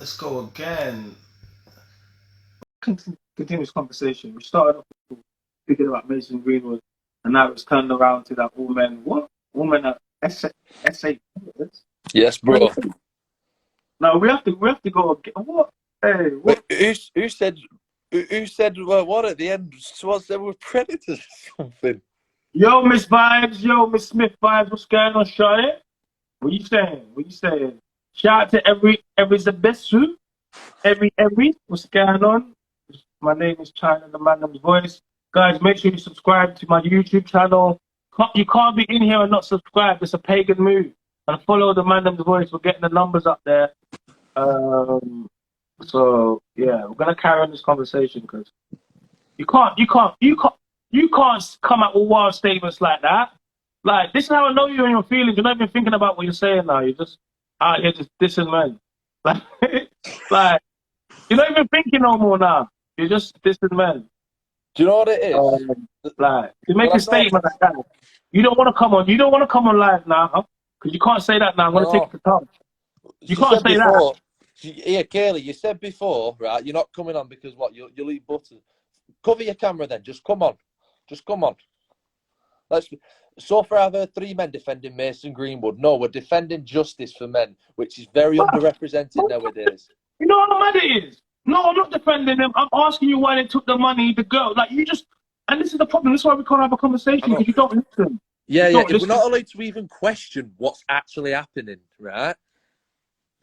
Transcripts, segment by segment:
Let's go again. Continue this conversation. We started off speaking about Mason Greenwood, and now it's turned around to that all men. What? All men are essay. Yes, bro. Now we have to go again. What? Hey, what? Wait, who said what at the end? Someone said we're predators or something. Yo, Miss Vibes. Yo, Miss Smith Vibes. What's going on, Charlotte? What you saying? What you saying? Shout out to every the best suit. Every. What's going on? My name is China, the Mandom's Voice. Guys, make sure you subscribe to my YouTube channel. You can't be in here and not subscribe. It's a pagan move. And follow the Mandom's Voice. We're getting the numbers up there. So yeah, we're gonna carry on this conversation because you can't come out with wild statements like that. Like, this is how I know you and your feelings. You're not even thinking about what you're saying now. You're just out here just dissing men. Like you're not even thinking no more now. You're just dissing men. Do you know what it is? Like, you make a statement like that. You don't want to come on. You don't want to come on live now because you can't say that now. I'm going to take the time. You can't say that. Yeah, Kaylee, you said before, right? You're not coming on because what? You'll eat butter. Cover your camera then. Just come on. Just come on. So far, I've heard 3 men defending Mason Greenwood. No, we're defending justice for men, which is very underrepresented nowadays. You know how mad it is? No, I'm not defending them. I'm asking you why they took the money, the girl. Like, you just... And this is the problem. This is why we can't have a conversation, because you don't listen. Yeah. We're not allowed to even question what's actually happening, right?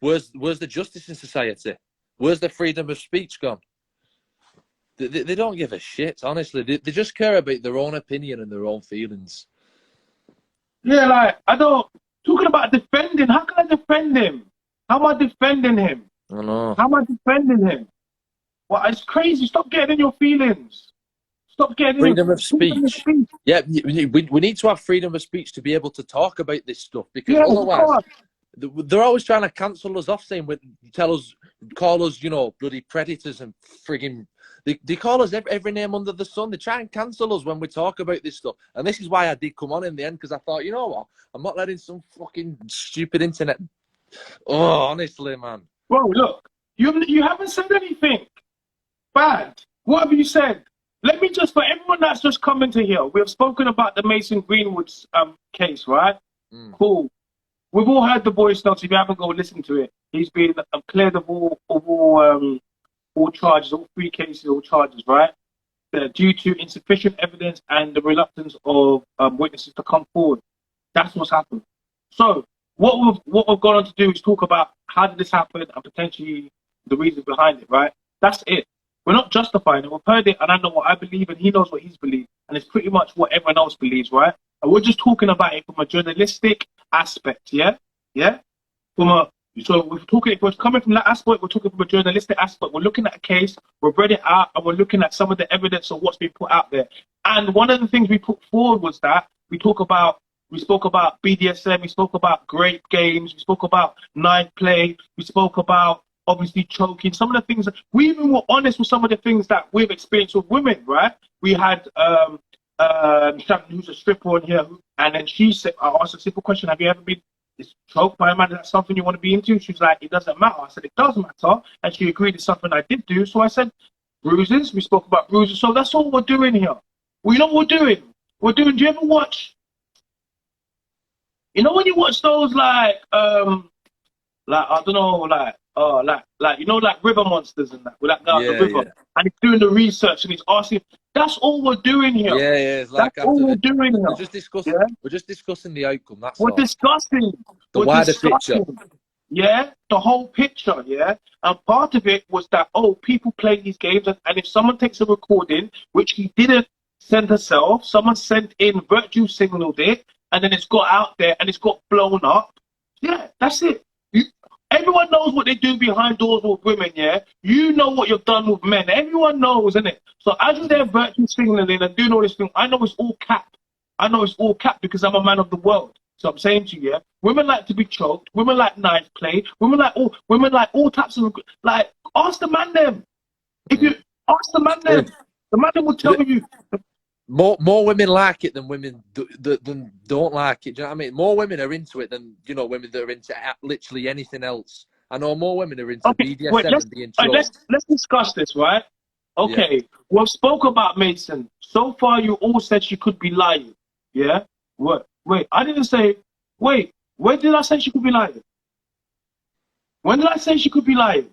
Where's the justice in society? Where's the freedom of speech gone? They don't give a shit, honestly. They just care about their own opinion and their own feelings. Yeah, like, I don't... Talking about defending, how can I defend him? How am I defending him? I know. How am I defending him? Well, it's crazy. Stop getting in your feelings. Stop getting freedom of speech. Yeah, we need to have freedom of speech to be able to talk about this stuff, because otherwise they're always trying to cancel us off, saying, call us, bloody predators and frigging... They call us every name under the sun. They try and cancel us when we talk about this stuff. And this is why I did come on in the end, because I thought, you know what? I'm not letting some fucking stupid internet... Oh, honestly, man. Bro, look, you haven't said anything bad. What have you said? Let me just, for everyone that's just coming to here, we have spoken about the Mason Greenwood's case, right? Cool. We've all heard the voice notes. If you haven't, go listen to it. He's been cleared of all charges, all 3 cases, all charges, right? Due to insufficient evidence and the reluctance of witnesses to come forward. That's what's happened. So what we've gone on to do is talk about how did this happen and potentially the reasons behind it, right? That's it. We're not justifying it. We've heard it, and I know what I believe, and he knows what he's believed, and it's pretty much what everyone else believes, right? And we're just talking about it from a journalistic aspect, yeah? Yeah? So if we're coming from that aspect, we're talking from a journalistic aspect. We're looking at a case, we've read it out, and we're looking at some of the evidence of what's been put out there. And one of the things we put forward was that we spoke about BDSM, we spoke about grape games, we spoke about knife play, we spoke about obviously choking, some of the things that we even were honest with, some of the things that we've experienced with women, right? We had who's a stripper on here, and then she said, I asked a simple question, have you ever been choked by a man? Is that something you want to be into? She was like, it doesn't matter. I said, it does matter, and she agreed it's something I did do. So I said, bruises, we spoke about bruises. So that's all we're doing here. We know what we're doing. Do you ever watch, when you watch those like I don't know, like river monsters and that, with that guy on the river, and he's doing the research and he's asking. That's all we're doing here. Yeah. It's like that's all we're doing here. We're just discussing the outcome. That's all. We're discussing the wider picture. Yeah, the whole picture. Yeah, and part of it was that people play these games, and if someone takes a recording, which he didn't send herself, someone sent in, virtue signaled it, and then it's got out there and it's got blown up. Yeah, that's it. Everyone knows what they do behind doors with women, yeah? You know what you've done with men. Everyone knows, isn't it? So as you're there virtue signaling and doing all this thing, I know it's all cap. I know it's all cap because I'm a man of the world. So I'm saying to you, yeah, women like to be choked, women like knife play, women like all types of, like, ask the man them. If you ask the man them, the man them will tell you. More women like it than women don't like it. Do you know what I mean? More women are into it than women that are into literally anything else. I know more women are into Okay, BDSM wait, and being choked. let's discuss this, right? Okay, we've spoke about Mason. So far, you all said she could be lying. Yeah? What? Wait, I didn't say. Wait, when did I say she could be lying? When did I say she could be lying?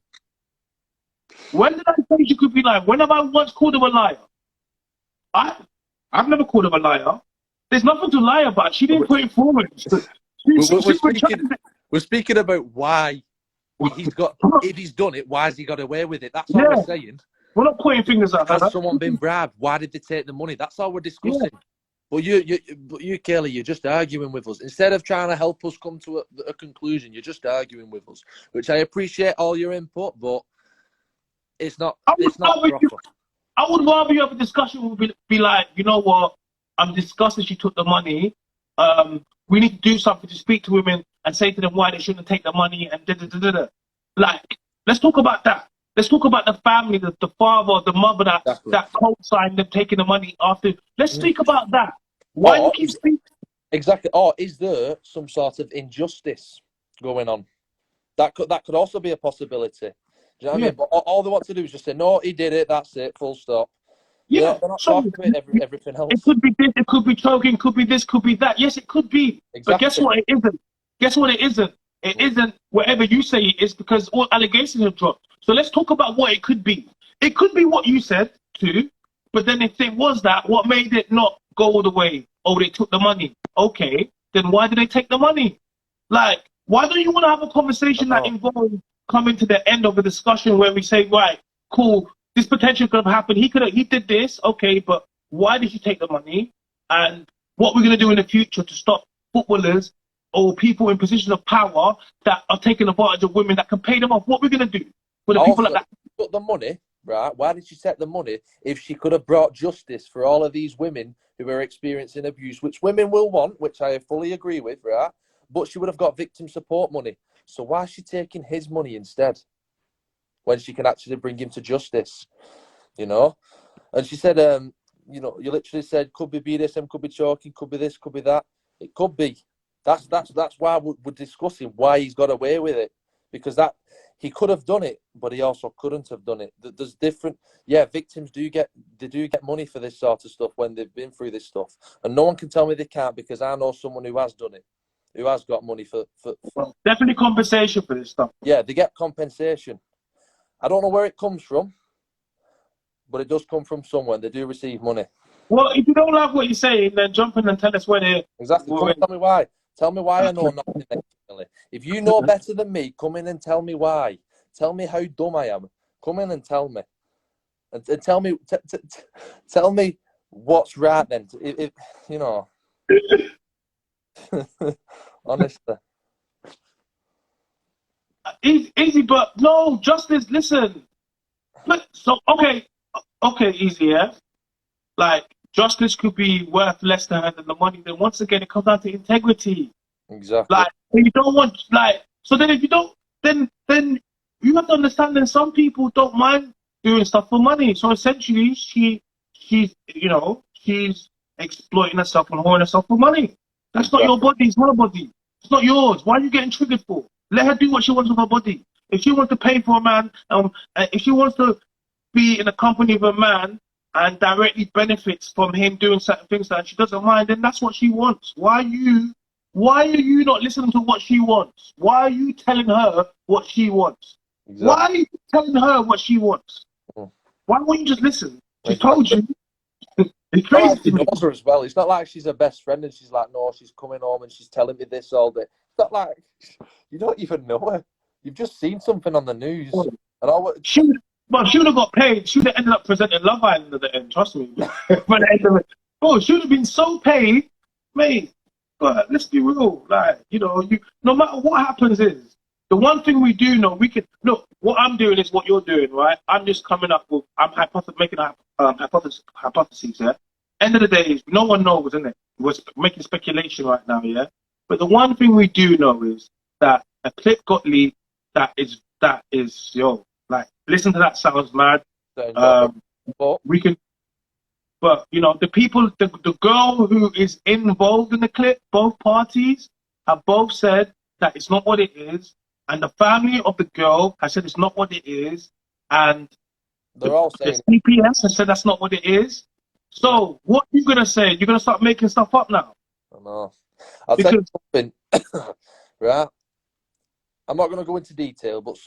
When did I say she could be lying? When have I once called her a liar? I've never called her a liar. There's nothing to lie about. She didn't put it forward. We're speaking about why he's got. If he's done it, why has he got away with it? That's all we're saying. We're not pointing fingers at her. Has someone been bribed? Why did they take the money? That's all we're discussing. Yeah. But you, Kaylee, you're just arguing with us. Instead of trying to help us come to a conclusion, you're just arguing with us, which I appreciate all your input, but it's not proper. I would rather you have a discussion would be like, you know what, I'm disgusted she took the money. We need to do something to speak to women and say to them why they shouldn't take the money and da-da-da-da-da. Like, let's talk about that. Let's talk about the family, the father, the mother that co-signed them taking the money after. Let's speak about that. Why do you keep speaking? Exactly. Or is there some sort of injustice going on? That could also be a possibility. Do you know what I mean? But all they want to do is just say, no, he did it, that's it, full stop. Yeah. They're not talking about everything else. It could be this, it could be choking, could be this, could be that. Yes, it could be. Exactly. But guess what? It isn't. Guess what? It isn't. It isn't whatever you say it is because all allegations have dropped. So let's talk about what it could be. It could be what you said too, but then if it was that, what made it not go all the way? Oh, they took the money. Okay, then why did they take the money? Like, why don't you want to have a conversation that involves coming to the end of a discussion where we say, right, cool, this potential could have happened. He did this, okay, but why did he take the money? And what we're going to do in the future to stop footballers or people in positions of power that are taking advantage of women that can pay them off. What we're going to do for the people like that? But the money, right? Why did she take the money if she could have brought justice for all of these women who are experiencing abuse, which women will want, which I fully agree with, right? But she would have got victim support money. So why is she taking his money instead when she can actually bring him to justice, you know? And she said, you know, you literally said, could be BDSM, could be choking, could be this, could be that. It could be. That's why we're discussing why he's got away with it, because that he could have done it, but he also couldn't have done it. There's different, victims do get money for this sort of stuff when they've been through this stuff, and no one can tell me they can't because I know someone who has done it, who has got money for definitely compensation for this stuff. Yeah, they get compensation. I don't know where it comes from, but it does come from somewhere. They do receive money. Well, if you don't like what you're saying, then jump in and tell us where they. Exactly. Tell me why. Tell me why I know nothing. If you know better than me, come in and tell me why. Tell me how dumb I am. Come in and tell me. And tell me, tell me what's right then. If you know. Honestly. Easy, but no, justice, listen. So, okay, easy, yeah? Like, justice could be worth less to her than the money. Then once again, it comes down to integrity. Exactly. Like, you don't want, like, so then if you don't, then you have to understand that some people don't mind doing stuff for money. So essentially, she's exploiting herself and whoring herself for money. That's not your body, it's her body. It's not yours. Why are you getting triggered for? Let her do what she wants with her body. If she wants to pay for a man, if she wants to be in the company of a man and directly benefits from him doing certain things that she doesn't mind, then that's what she wants. Why are you not listening to what she wants? Why are you telling her what she wants? Exactly. Why are you telling her what she wants? Why won't you just listen? She told you. It's crazy. She knows her as well. It's not like she's her best friend and she's like, no, she's coming home and she's telling me this all day. It's not like you don't even know her. You've just seen something on the news. And she would have got paid. She would have ended up presenting Love Island at the end. Trust me. By the end of it, she would have been so paid, mate. But let's be real. Like, no matter what happens is the one thing we do know. We can look. What I'm doing is what you're doing, right? I'm just coming up with. I'm making hypotheses. Yeah. End of the day, no one knows, isn't it? We're making speculation right now, yeah. But the one thing we do know is that a clip got leaked. That is, like, listen to that, sounds mad. We can, but the people, the girl who is involved in the clip, both parties have both said that it's not what it is, and the family of the girl has said it's not what it is, and they're all saying the CPS has said that's not what it is. So what are you gonna say? You're gonna start making stuff up now? I know. I'll tell you something, right? I'm not going to go into detail, but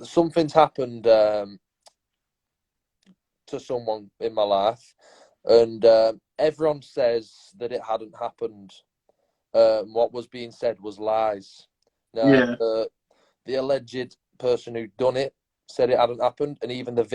something's happened to someone in my life, and everyone says that it hadn't happened. What was being said was lies. Now, the alleged person who done it said it hadn't happened, and even the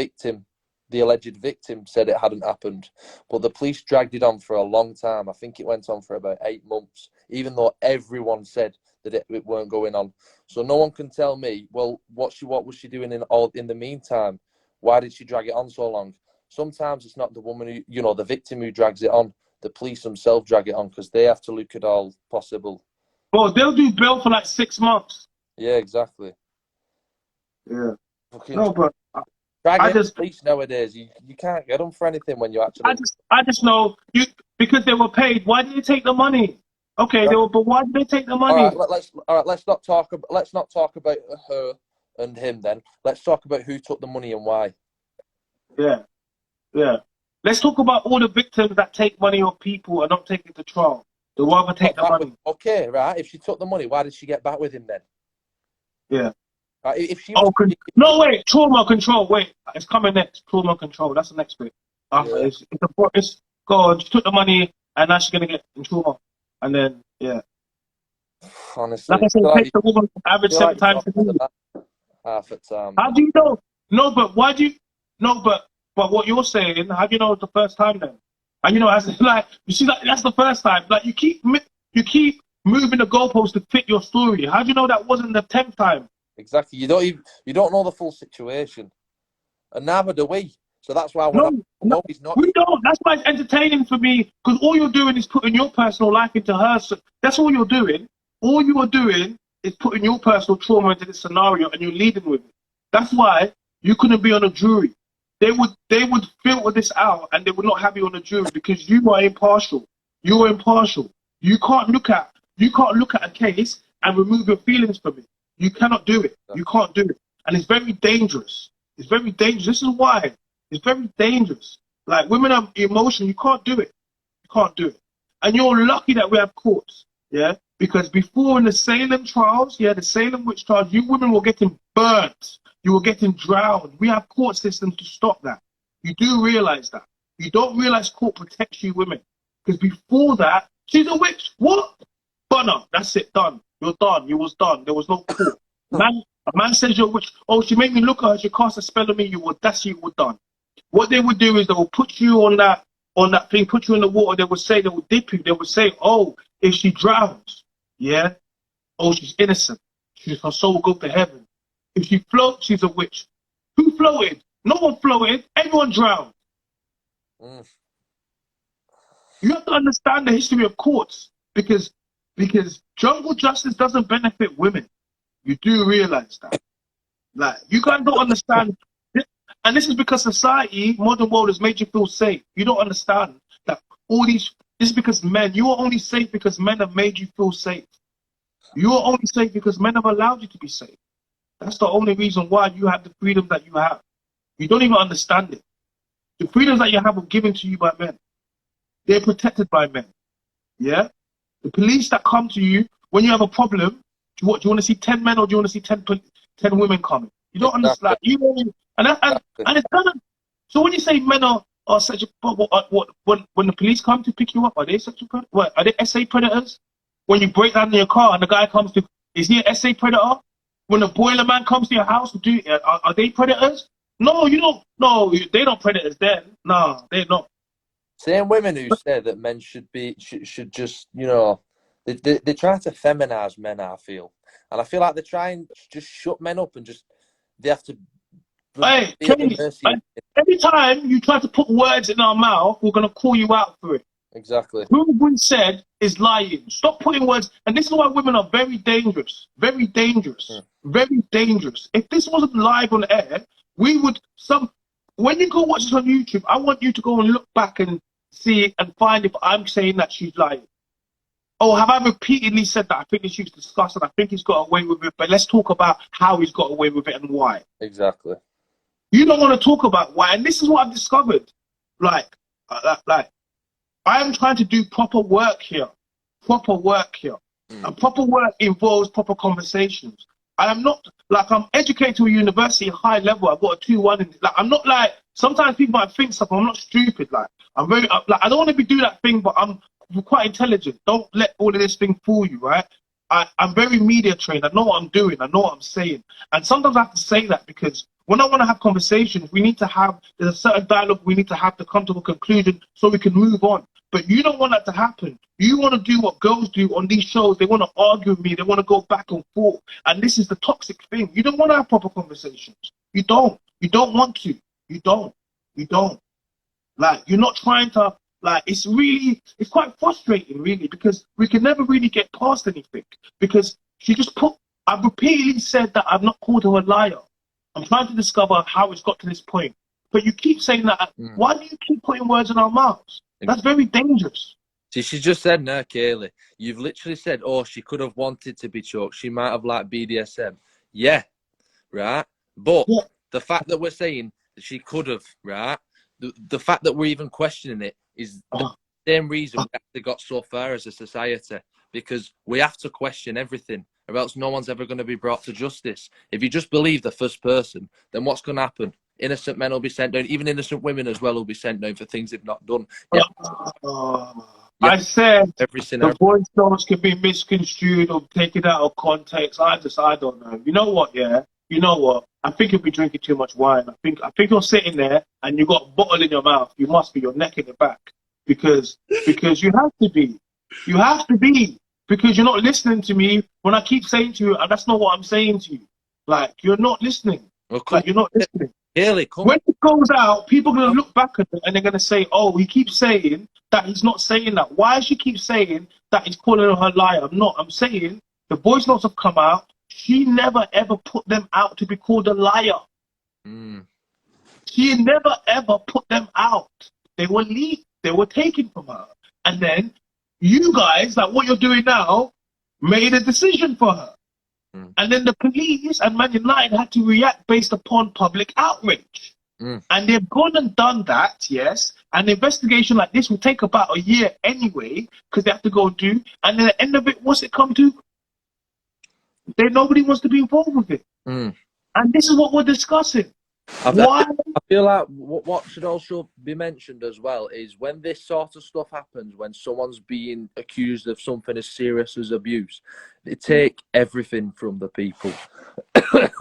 alleged victim said it hadn't happened. But the police dragged it on for a long time. I think it went on for about 8 months, even though everyone said that it weren't going on. So no one can tell me, well, what was she doing in the meantime? Why did she drag it on so long? Sometimes it's not the woman who, the victim who drags it on. The police themselves drag it on because they have to look at all possible. Well, they'll do bail for like 6 months. Yeah, exactly. Yeah. Fucking no, but police nowadays, you can't get them for anything when you actually. I just know because they were paid. Why did they take the money? Okay, but why did they take the money? All right. Let's not talk about her and him then. Let's talk about who took the money and why. Yeah. Let's talk about all the victims that take money off people and not take it to trial. They rather take the money. Okay, right. If she took the money, why did she get back with him then? Yeah. If she no, wait. Trauma control. Wait, it's coming next. Trauma control. That's the next bit. It's go on. She took the money and now she's gonna get in trauma. And then, honestly, like I said, it takes the woman average 7 times to do it. Half the time. How do you know? No, but why do you? No, but what you're saying, how do you know it's the first time then? And as like you see, that's the first time. Like you keep moving the goalpost to fit your story. How do you know that wasn't the 10th time? Exactly. You don't know the full situation, and neither do we. So that's why we don't. That's why it's entertaining for me, because all you're doing is putting your personal life into her. So that's all you're doing. All you are doing is putting your personal trauma into this scenario, and you're leading with it. That's why you couldn't be on a jury. They would filter this out, and they would not have you on a jury because you are impartial. You are impartial. You can't look at a case and remove your feelings from it. You cannot do it. You can't do it, and it's very dangerous. It's very dangerous. This is why. It's very dangerous. Like, women have emotion. You can't do it. You can't do it. And you're lucky that we have courts, because before in the Salem trials, the Salem witch trials, you women were getting burnt. You were getting drowned. We have court systems to stop that. You do realize that. You don't realize court protects you women. Because before that, she's a witch. What? Bunner. That's it. Done. You're done. You was done. There was no court. A man says you're a witch. Oh, she made me look at her. She cast a spell on me. That's you were done. What they would do is they will put you on that thing, put you in the water. They will dip you. They would say, oh, if she drowns, oh, she's innocent. Her soul will go to heaven. If she floats, she's a witch. Who floated? No one floated. Everyone drowned. You have to understand the history of courts because jungle justice doesn't benefit women. You do realize that. Like, you guys don't understand. And this is because society, modern world, has made you feel safe. You don't understand that this is because you are only safe because men have made you feel safe. You are only safe because men have allowed you to be safe. That's the only reason why you have the freedom that you have. You don't even understand it. The freedoms that you have are given to you by men. They're protected by men. Yeah? The police that come to you when you have a problem, do you want to see 10 men or do you want to see 10 women coming? You don't understand. And it's kind of, so when you say men are such when the police come to pick you up, are they sexual predators? What, are they SA predators? When you break down in your car and the guy comes to, is he an SA predator? When the boiler man comes to your house, are they predators? No, you don't. No, they don't predators then. No, they're not. Same women who say that men should just, they try to feminize men, I feel. And I feel like they try and just shut men up and they have to. Hey, Kenny, every time you try to put words in our mouth, we're going to call you out for it. Exactly. Who said is lying. Stop putting words. And this is why women are very dangerous. Very dangerous. Very dangerous. If this wasn't live on air, we would when you go watch this on YouTube, I want you to go and look back and see and find if I'm saying that she's lying. oh, have I repeatedly said that I think this should discuss and I think he's got away with it, but let's talk about how he's got away with it and why. Exactly. You don't want to talk about why, and this is what I've discovered. Like I am trying to do proper work here. Proper work here. And proper work involves proper conversations. I am not, like, I'm educated to a university high level. I've got a 2-1 in, like, I'm not like, sometimes people might think stuff, I'm not stupid. Like, I'm very, like, I don't want to be doing that thing, but I'm quite intelligent. Don't let all of this thing fool you, right? I'm very media trained. I know what I'm doing. I know what I'm saying. And sometimes I have to say that because when I want to have conversations, we need to have, there's a certain dialogue we need to have to come to a conclusion so we can move on. But you don't want that to happen. You want to do what girls do on these shows. They want to argue with me. They want to go back and forth. And this is the toxic thing. You don't want to have proper conversations. You don't. You don't want to. You don't. You don't. Like, you're not trying to, like, it's quite frustrating, really, because we can never really get past anything. Because she just I've repeatedly said that I've not called her a liar. I'm trying to discover how it's got to this point. But you keep saying that. Why do you keep putting words in our mouths? That's very dangerous. See, she just said, no, Kaylee, you've literally said, oh, she could have wanted to be choked. She might have liked BDSM. Yeah, right? But the fact that we're saying that she could have, right? The fact that we're even questioning it is the same reason we actually got so far as a society, because we have to question everything, or else no one's ever going to be brought to justice. If you just believe the first person, then what's going to happen? Innocent men will be sent down. Even innocent women as well will be sent down for things they've not done. I said every scenario. The voice notes can be misconstrued or taken out of context. I don't know. You know what? Yeah. You know what? I think you'll be drinking too much wine. I think you're sitting there and you got a bottle in your mouth. You must be. Your neck in the back because you have to be. You have to be because you're not listening to me when I keep saying to you, and that's not what I'm saying to you. Like, you're not listening. Like, you're not listening. Really? When it goes out, people are going to look back at it and they're going to say, oh, he keeps saying that he's not saying that. Why does she keep saying that he's calling her a liar? I'm not. I'm saying the voice notes have come out. She never, ever put them out to be called a liar. She never, ever put them out. They were leaked. They were taken from her. And then you guys, like what you're doing now, made a decision for her. And then the police and Man United had to react based upon public outrage. And they've gone and done that, yes. An investigation like this will take about a year anyway, because they have to go do. And then at the end of it, what's it come to? Nobody wants to be involved with it. And this is what we're discussing. Why? I feel like what should also be mentioned as well is when this sort of stuff happens, when someone's being accused of something as serious as abuse, they take everything from the people,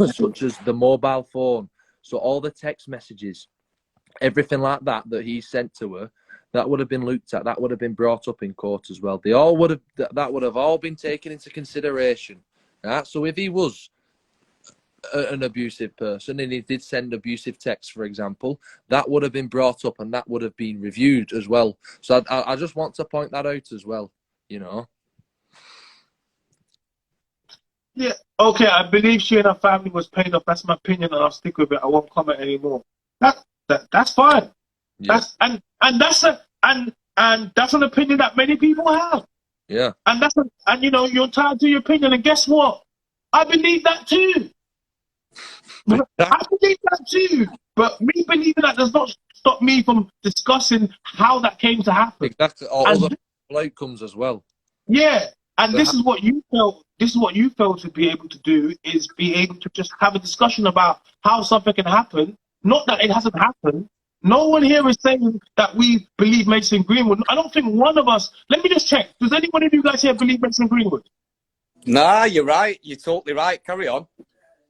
such as the mobile phone. So all the text messages, everything like that he sent to her, that would have been looked at. That would have been brought up in court as well. They all would have. That would have all been taken into consideration. Right? So if he was an abusive person and he did send abusive texts, for example, that would have been brought up and that would have been reviewed as well. So I just want to point that out as well, you know. Yeah, okay, I believe she and her family was paid off. That's my opinion and I'll stick with it. I won't comment anymore. That's fine. Yeah. That's an opinion that many people have. Yeah. And you know, you're entitled to your opinion, and guess what? I believe that too. I believe that too. But me believing that does not stop me from discussing how that came to happen. Exactly. All the outcomes as well. Yeah. And this is what you felt. This is what you felt to be able to do, is be able to just have a discussion about how something can happen. Not that it hasn't happened. No one here is saying that we believe Mason Greenwood. I don't think one of us. Let me just check. Does anyone of you guys here believe Mason Greenwood? Nah, you're right. You're totally right. Carry on.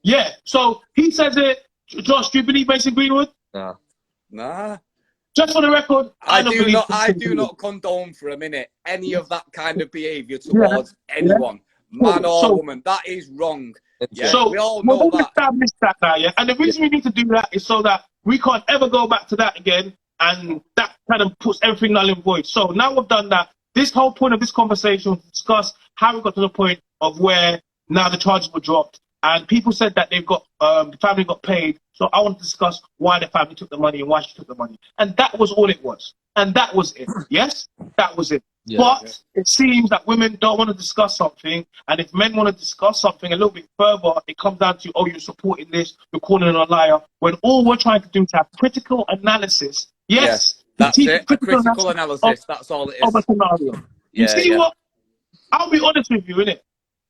Yeah. So he says it. Josh, do you believe Mason Greenwood? Nah. Just for the record, I do not condone for a minute any of that kind of behaviour towards anyone, man or woman. That is wrong. Yeah, so we all know that. Establish that now, yeah. And the reason we need to do that is so that we can't ever go back to that again, and that kind of puts everything null and void. So now we've done that. This whole point of this conversation was to discuss how we got to the point of where now the charges were dropped, and people said that they've got the family got paid. So I want to discuss why the family took the money and why she took the money, and that was all it was, and that was it. Yes, that was it. But it seems that women don't want to discuss something, and if men want to discuss something a little bit further, it comes down to, oh, you're supporting this, you're calling it a liar, when all we're trying to do is have critical analysis. Yes, that's it. Critical analysis. That's all it is. Of a scenario. You see what? I'll be honest with you, innit?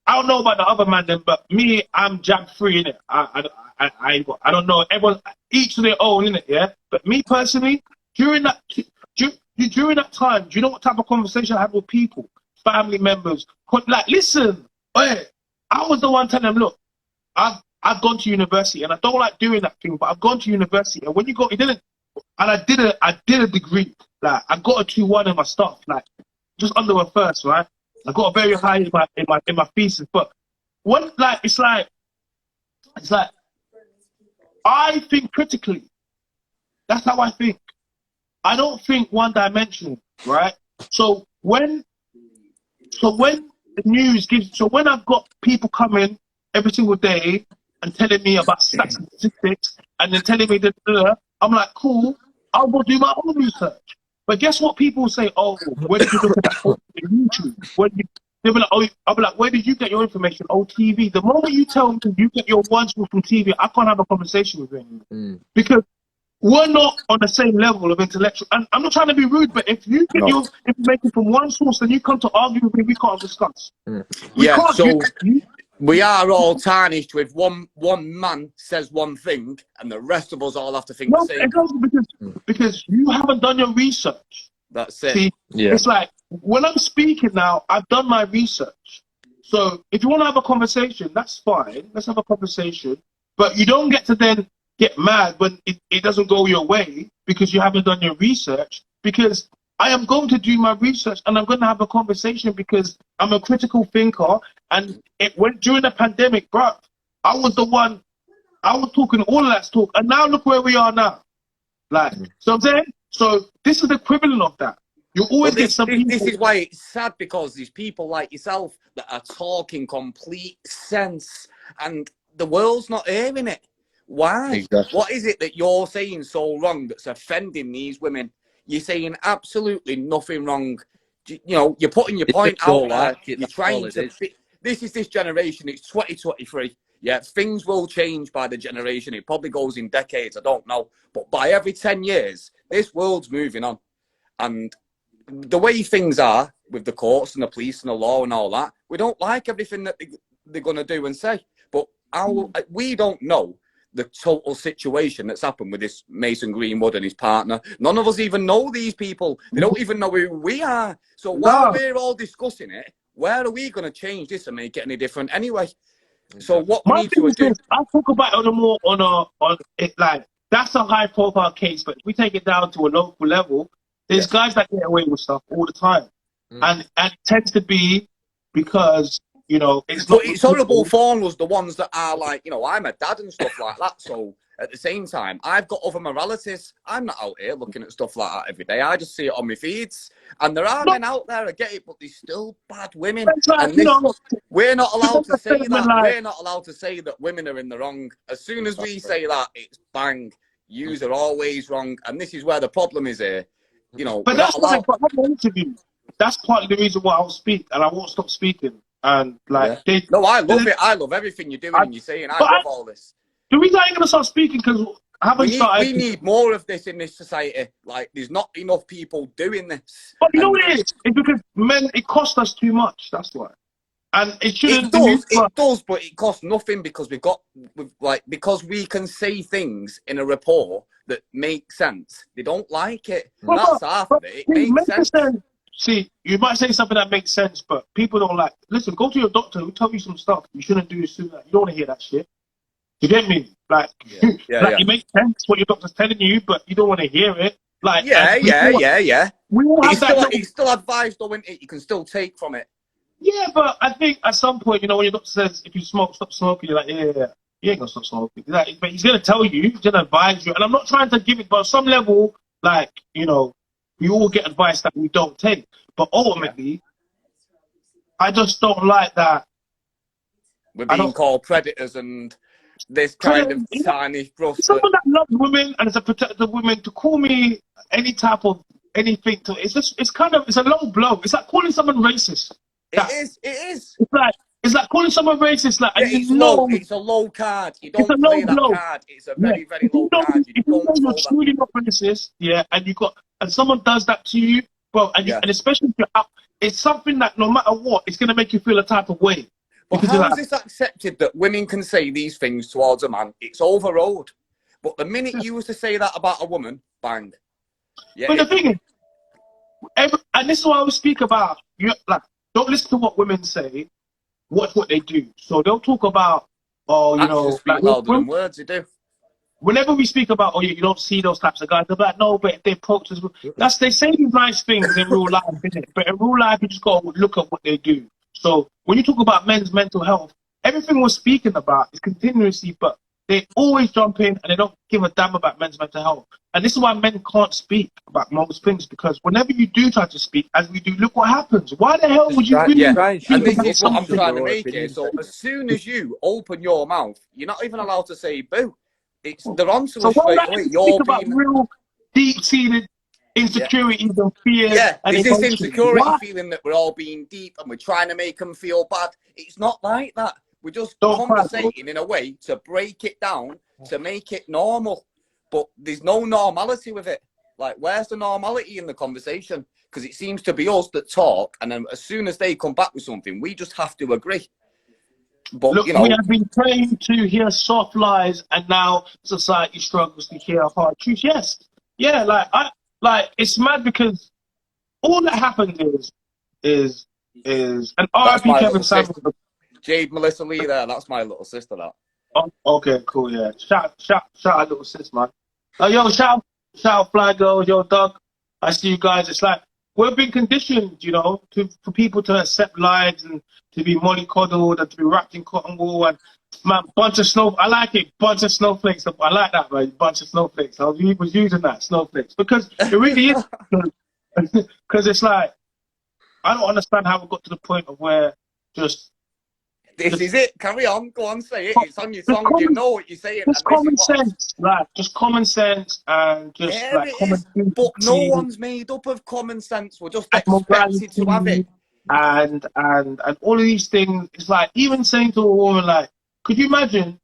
I don't know about the other man then, but me, I'm jab free, innit? I don't know. Everyone, each to their own, innit? Yeah. But me personally, during that time, do you know what type of conversation I had with people, family members? Like, listen, hey, I was the one telling them, look, I've gone to university, and I don't like doing that thing, but I've gone to university, and when you go, and I did a degree, like I got a 2-1 in my stuff, like just under a first, right? I got a very high in my thesis, but when it's like I think critically. That's how I think. I don't think one-dimensional, right? So when the news gives, so when I've got people coming every single day and telling me about stats and statistics, and then telling me that, I'm like, cool, I'll go do my own research. But guess what? People say, oh, where did you look at that on YouTube? They'll be like, oh, I'll be like, where did you get your information? Oh, TV. The moment you tell me you get your one source from TV, I can't have a conversation with you because we're not on the same level of intellectual. And I'm not trying to be rude, but if you get your information from one source, then you come to argue with me, we can't discuss. We are all tarnished with one man says one thing, and the rest of us all have to think the same. Because you haven't done your research. That's it. See, it's like when I'm speaking now, I've done my research. So if you want to have a conversation, that's fine. Let's have a conversation. But you don't get to then get mad when it doesn't go your way because you haven't done your research. Because I am going to do my research and I'm going to have a conversation because I'm a critical thinker. And it went during the pandemic, bro. I was the one. I was talking all of that talk, and now look where we are now. Like, so I'm saying. So this is the equivalent of that. You always get some people. This is why it's sad, because there's people like yourself that are talking complete sense, and the world's not hearing it. Why? Exactly. What is it that you're saying so wrong that's offending these women? You're saying absolutely nothing wrong. You know, you're putting your point out there. You're trying to. This is this generation. It's 2023. Yeah, things will change by the generation. It probably goes in decades. I don't know. But by every 10 years, this world's moving on. And the way things are with the courts and the police and the law and all that, we don't like everything that they're going to do and say. But we don't know the total situation that's happened with this Mason Greenwood and his partner. None of us even know these people. They don't even know who we are. So while we're all discussing it, where are we going to change this and make it any different anyway? So what we need to do... I talk about it on it, like, that's a high profile case, but if we take it down to a local level, there's guys that get away with stuff all the time. And it tends to be because, you know, it's horrible foreigners, the ones that are like, you know, I'm a dad and stuff like that. So at the same time, I've got other moralities. I'm not out here looking at stuff like that every day. I just see it on my feeds. And there are men out there, I get it, but there's still bad women. And we're not allowed to say that. We're not allowed to say that women are in the wrong. As soon as we say that, it's bang. Yous are always wrong. And this is where the problem is here. You know, but that's why I'm interview. That's partly the reason why I'll speak, and I won't stop speaking. And like, no, I love it. I love everything you're doing and you're saying. I love all this. The reason I ain't gonna start speaking because we need more of this in this society. Like, there's not enough people doing this. But you know what it is? It's because men, it costs us too much. That's why. And it shouldn't. It does, but it costs nothing because because we can say things in a report that make sense. They don't like it. That's half of it. It makes sense. See, you might say something that makes sense, but people don't like. Listen, go to your doctor who tell you some stuff you shouldn't do. You don't want to hear that shit. You get me? Like, it makes sense what your doctor's telling you, but you don't want to hear it. Like, We all have it's still advised, though, isn't it? You can still take from it. Yeah, but I think at some point, you know, when your doctor says if you smoke, stop smoking, you're like, you ain't gonna stop smoking. Like, but he's gonna tell you, he's gonna advise you, and I'm not trying to give it, but on some level, like, you know, we all get advice that we don't take. But ultimately, I just don't like that. We're being called predators and this kind of tiny brush. Someone that loves women and is a protector of women, to call me any type of anything to it. It's kind of, it's a low blow. It's like calling someone racist. It is. It's like calling someone racist. Like, yeah, and you know, it's a low card. You don't play that card. It's a very, very low card. If you know you're truly not racist, and someone does that to you, bro, and especially if you're out, it's something that no matter what, it's gonna make you feel a type of way. But how is this accepted that women can say these things towards a man? It's overrode. But the minute you was to say that about a woman, bang. Yeah. But the thing is, and this is what I always speak about. Like, don't listen to what women say. Watch what they do. So they'll talk about, speak louder than words. They do. Whenever we speak about, you don't see those types of guys. They're like, no, but they approach us. They say these nice things in real life, innit? But in real life, you just got to look at what they do. So when you talk about men's mental health, everything we're speaking about is continuously, but they always jump in and they don't give a damn about men's mental health. And this is why men can't speak about most things, because whenever you do try to speak, as we do, look what happens. Why the hell would you really and this is what I'm trying to make here. So as soon as you open your mouth, you're not even allowed to say boo. They're onto us straight away. You're about real deep-seated insecurities and fears. Yeah, there's this insecurity feeling that we're all being deep and we're trying to make them feel bad. It's not like that. We're just conversating in a way to break it down, to make it normal. But there's no normality with it. Like, where's the normality in the conversation? Because it seems to be us that talk, and then as soon as they come back with something, we just have to agree. But, look, we have been trained to hear soft lies, and now society struggles to hear hard truth. Yes. Yeah, it's mad, because all that happens is and R.I.P. Kevin Samuels. Jade Melissa Lee there, that's my little sister, that. Oh, okay, cool, yeah. Shout out little sis, man. Yo, shout out Fly Girls, yo, Doug. I see you guys. It's like, we're being conditioned, for people to accept lies and to be mollycoddled and to be wrapped in cotton wool and, man, I like it, bunch of snowflakes. I like that, man, bunch of snowflakes. I was using that, snowflakes, because it really is, because it's like, I don't understand how we got to the point of where this is it. Carry on. Go on, say it. It's on your song. You know what you're saying. Just common sense, just common sense, and just common. But no one's made up of common sense. We're just expected to have it. And all of these things. It's like, even saying to a woman, like, could you imagine?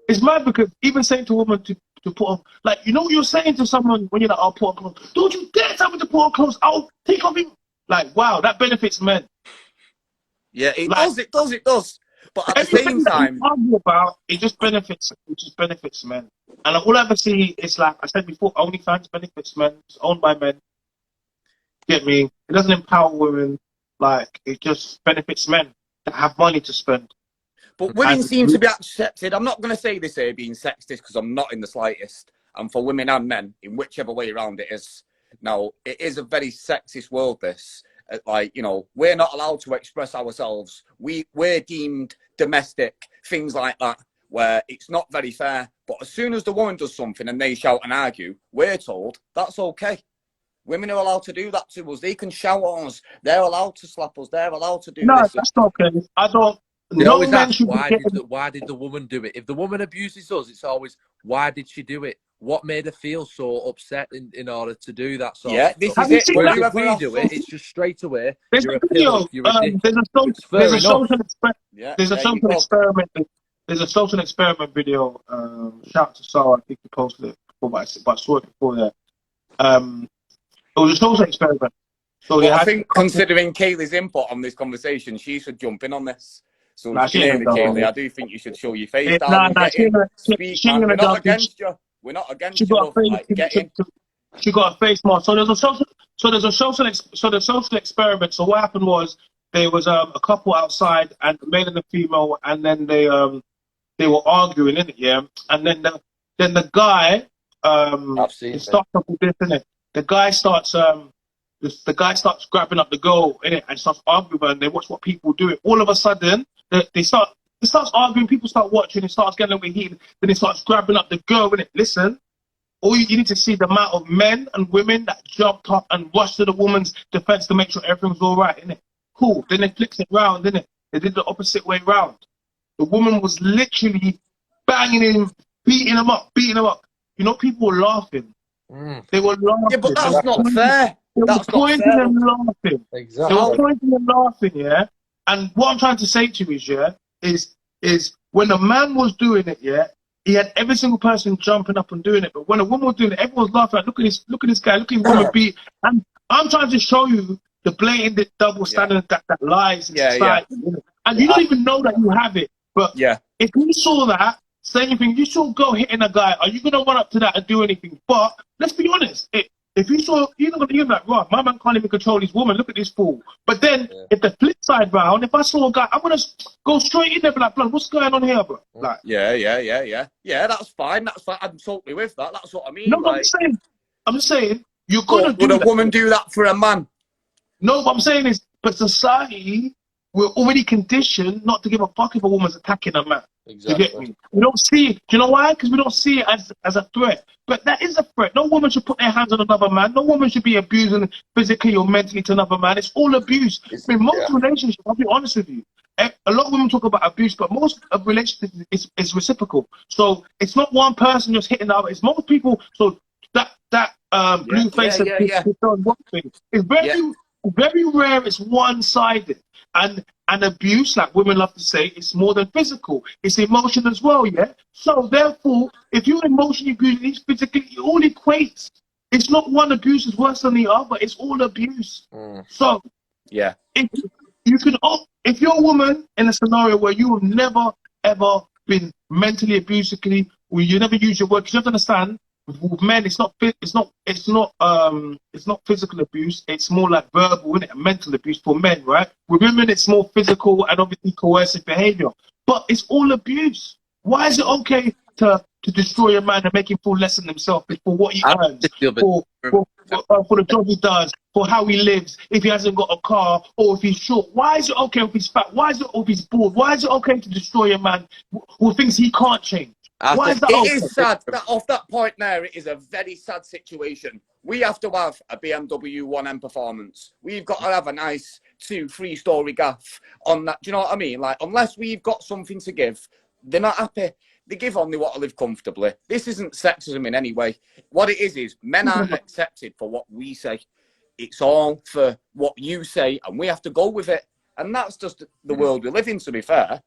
It's mad, because even saying to a woman to put on, like, what you're saying to someone when you're like, I'll put on clothes. Don't you dare tell me to put on clothes. I'll take off him. Like, wow, that benefits men. Yeah, it does. But at the same time, it just benefits men. And all I ever see is, like I said before, OnlyFans benefits men. It's owned by men. Get me? It doesn't empower women. Like, it just benefits men that have money to spend. But women seem to be accepted. I'm not going to say this here being sexist, because I'm not in the slightest. And for women and men, in whichever way around it is. Now, it is a very sexist world, this. Like, we're not allowed to express ourselves. We're deemed domestic, things like that, where it's not very fair. But as soon as the woman does something and they shout and argue, we're told that's okay. Women are allowed to do that to us. They can shout on us. They're allowed to slap us. They're allowed to do this. No, that's not okay. I don't. Why did the woman do it? If the woman abuses us, it's always, why did she do it? What made her feel so upset in order to do that sort of this stuff? is it. Whereas if we do it, it's just straight away. There's a social experiment video. Shout out to Sarah, I think you posted it before, but I saw it before there. It was a social experiment. So I think, considering Kaylee's input on this conversation, she should jump in on this. So, Kaylee, I do think you should show your face down. We're not against you. We're not against you. She got a face mask. So there's a social experiment. So what happened was, there was a couple outside, and the male and the female, and then they were arguing in it, yeah. And then the guy starts up with this, innit? The guy starts grabbing up the girl, innit, and starts arguing, and they watch what people do. It all of a sudden it starts arguing, people start watching, it starts getting a little bit heated, then it starts grabbing up the girl, innit. Listen, you need to see the amount of men and women that jumped up and rushed to the woman's defense to make sure everything's all right, innit. Cool. Then they flipped it round, innit. They did the opposite way round. The woman was literally banging him, beating him up. People were laughing. They were laughing. Yeah, but that's not fair. That's not pointing fair. and laughing. Exactly. They were pointing and laughing, yeah. And what I'm trying to say to you is when a man was doing it, yeah, he had every single person jumping up and doing it. But when a woman was doing it, everyone was laughing. Like, look at this guy, look at his woman beat. And I'm trying to show you the blatant double standard that lies in society. Yeah. And you don't even know that you have it. But if you saw that, say anything, you saw a girl hitting a guy, are you going to run up to that and do anything? But let's be honest, if you saw, you're not going to hear that, right, my man can't even control his woman, look at this fool. But then, if the flip side round, if I saw a guy, I'm going to go straight in there and be like, blood, what's going on here, bro? Like, yeah, that's fine, that's fine, I'm totally with that, that's what I mean. No, like, I'm just saying, you're going to do that. Would a woman do that for a man? No, what I'm saying is, but society, we're already conditioned not to give a fuck if a woman's attacking a man. Exactly. You get me? We don't see it. Do you know why? Because we don't see it as a threat. But that is a threat. No woman should put their hands on another man. No woman should be abusing physically or mentally to another man. It's all abuse. I mean, most relationships, I'll be honest with you, a lot of women talk about abuse, but most of relationships is reciprocal. So it's not one person just hitting the other. It's most people. So that blue face abuse is one thing. It's very rare. It's one-sided. And abuse, like women love to say, it's more than physical. It's emotion as well, yeah? So therefore, if you're emotionally abusing each physically, it all equates. It's not one abuse is worse than the other. It's all abuse. So if you're a woman in a scenario where you have never, ever been mentally abused, or you never use your word, because you have to understand, with men, it's not physical abuse. It's more like verbal, isn't it? Mental abuse for men, right? With women, it's more physical and obviously coercive behavior. But it's all abuse. Why is it okay to destroy a man and make him feel less than himself for what he earns, for the job he does, for how he lives, if he hasn't got a car or if he's short? Why is it okay if he's fat? Why is it if he's bored? Why is it okay to destroy a man who thinks he can't change? It is sad. Off that point there, it is a very sad situation. We have to have a BMW 1M performance. We've got to have a nice 2-3 story gaff on that. Do you know what I mean? Like, unless we've got something to give, they're not happy. They give on, they want to live comfortably. This isn't sexism in any way. What it is men aren't accepted for what we say. It's all for what you say, and we have to go with it. And that's just the world we live in, to be fair.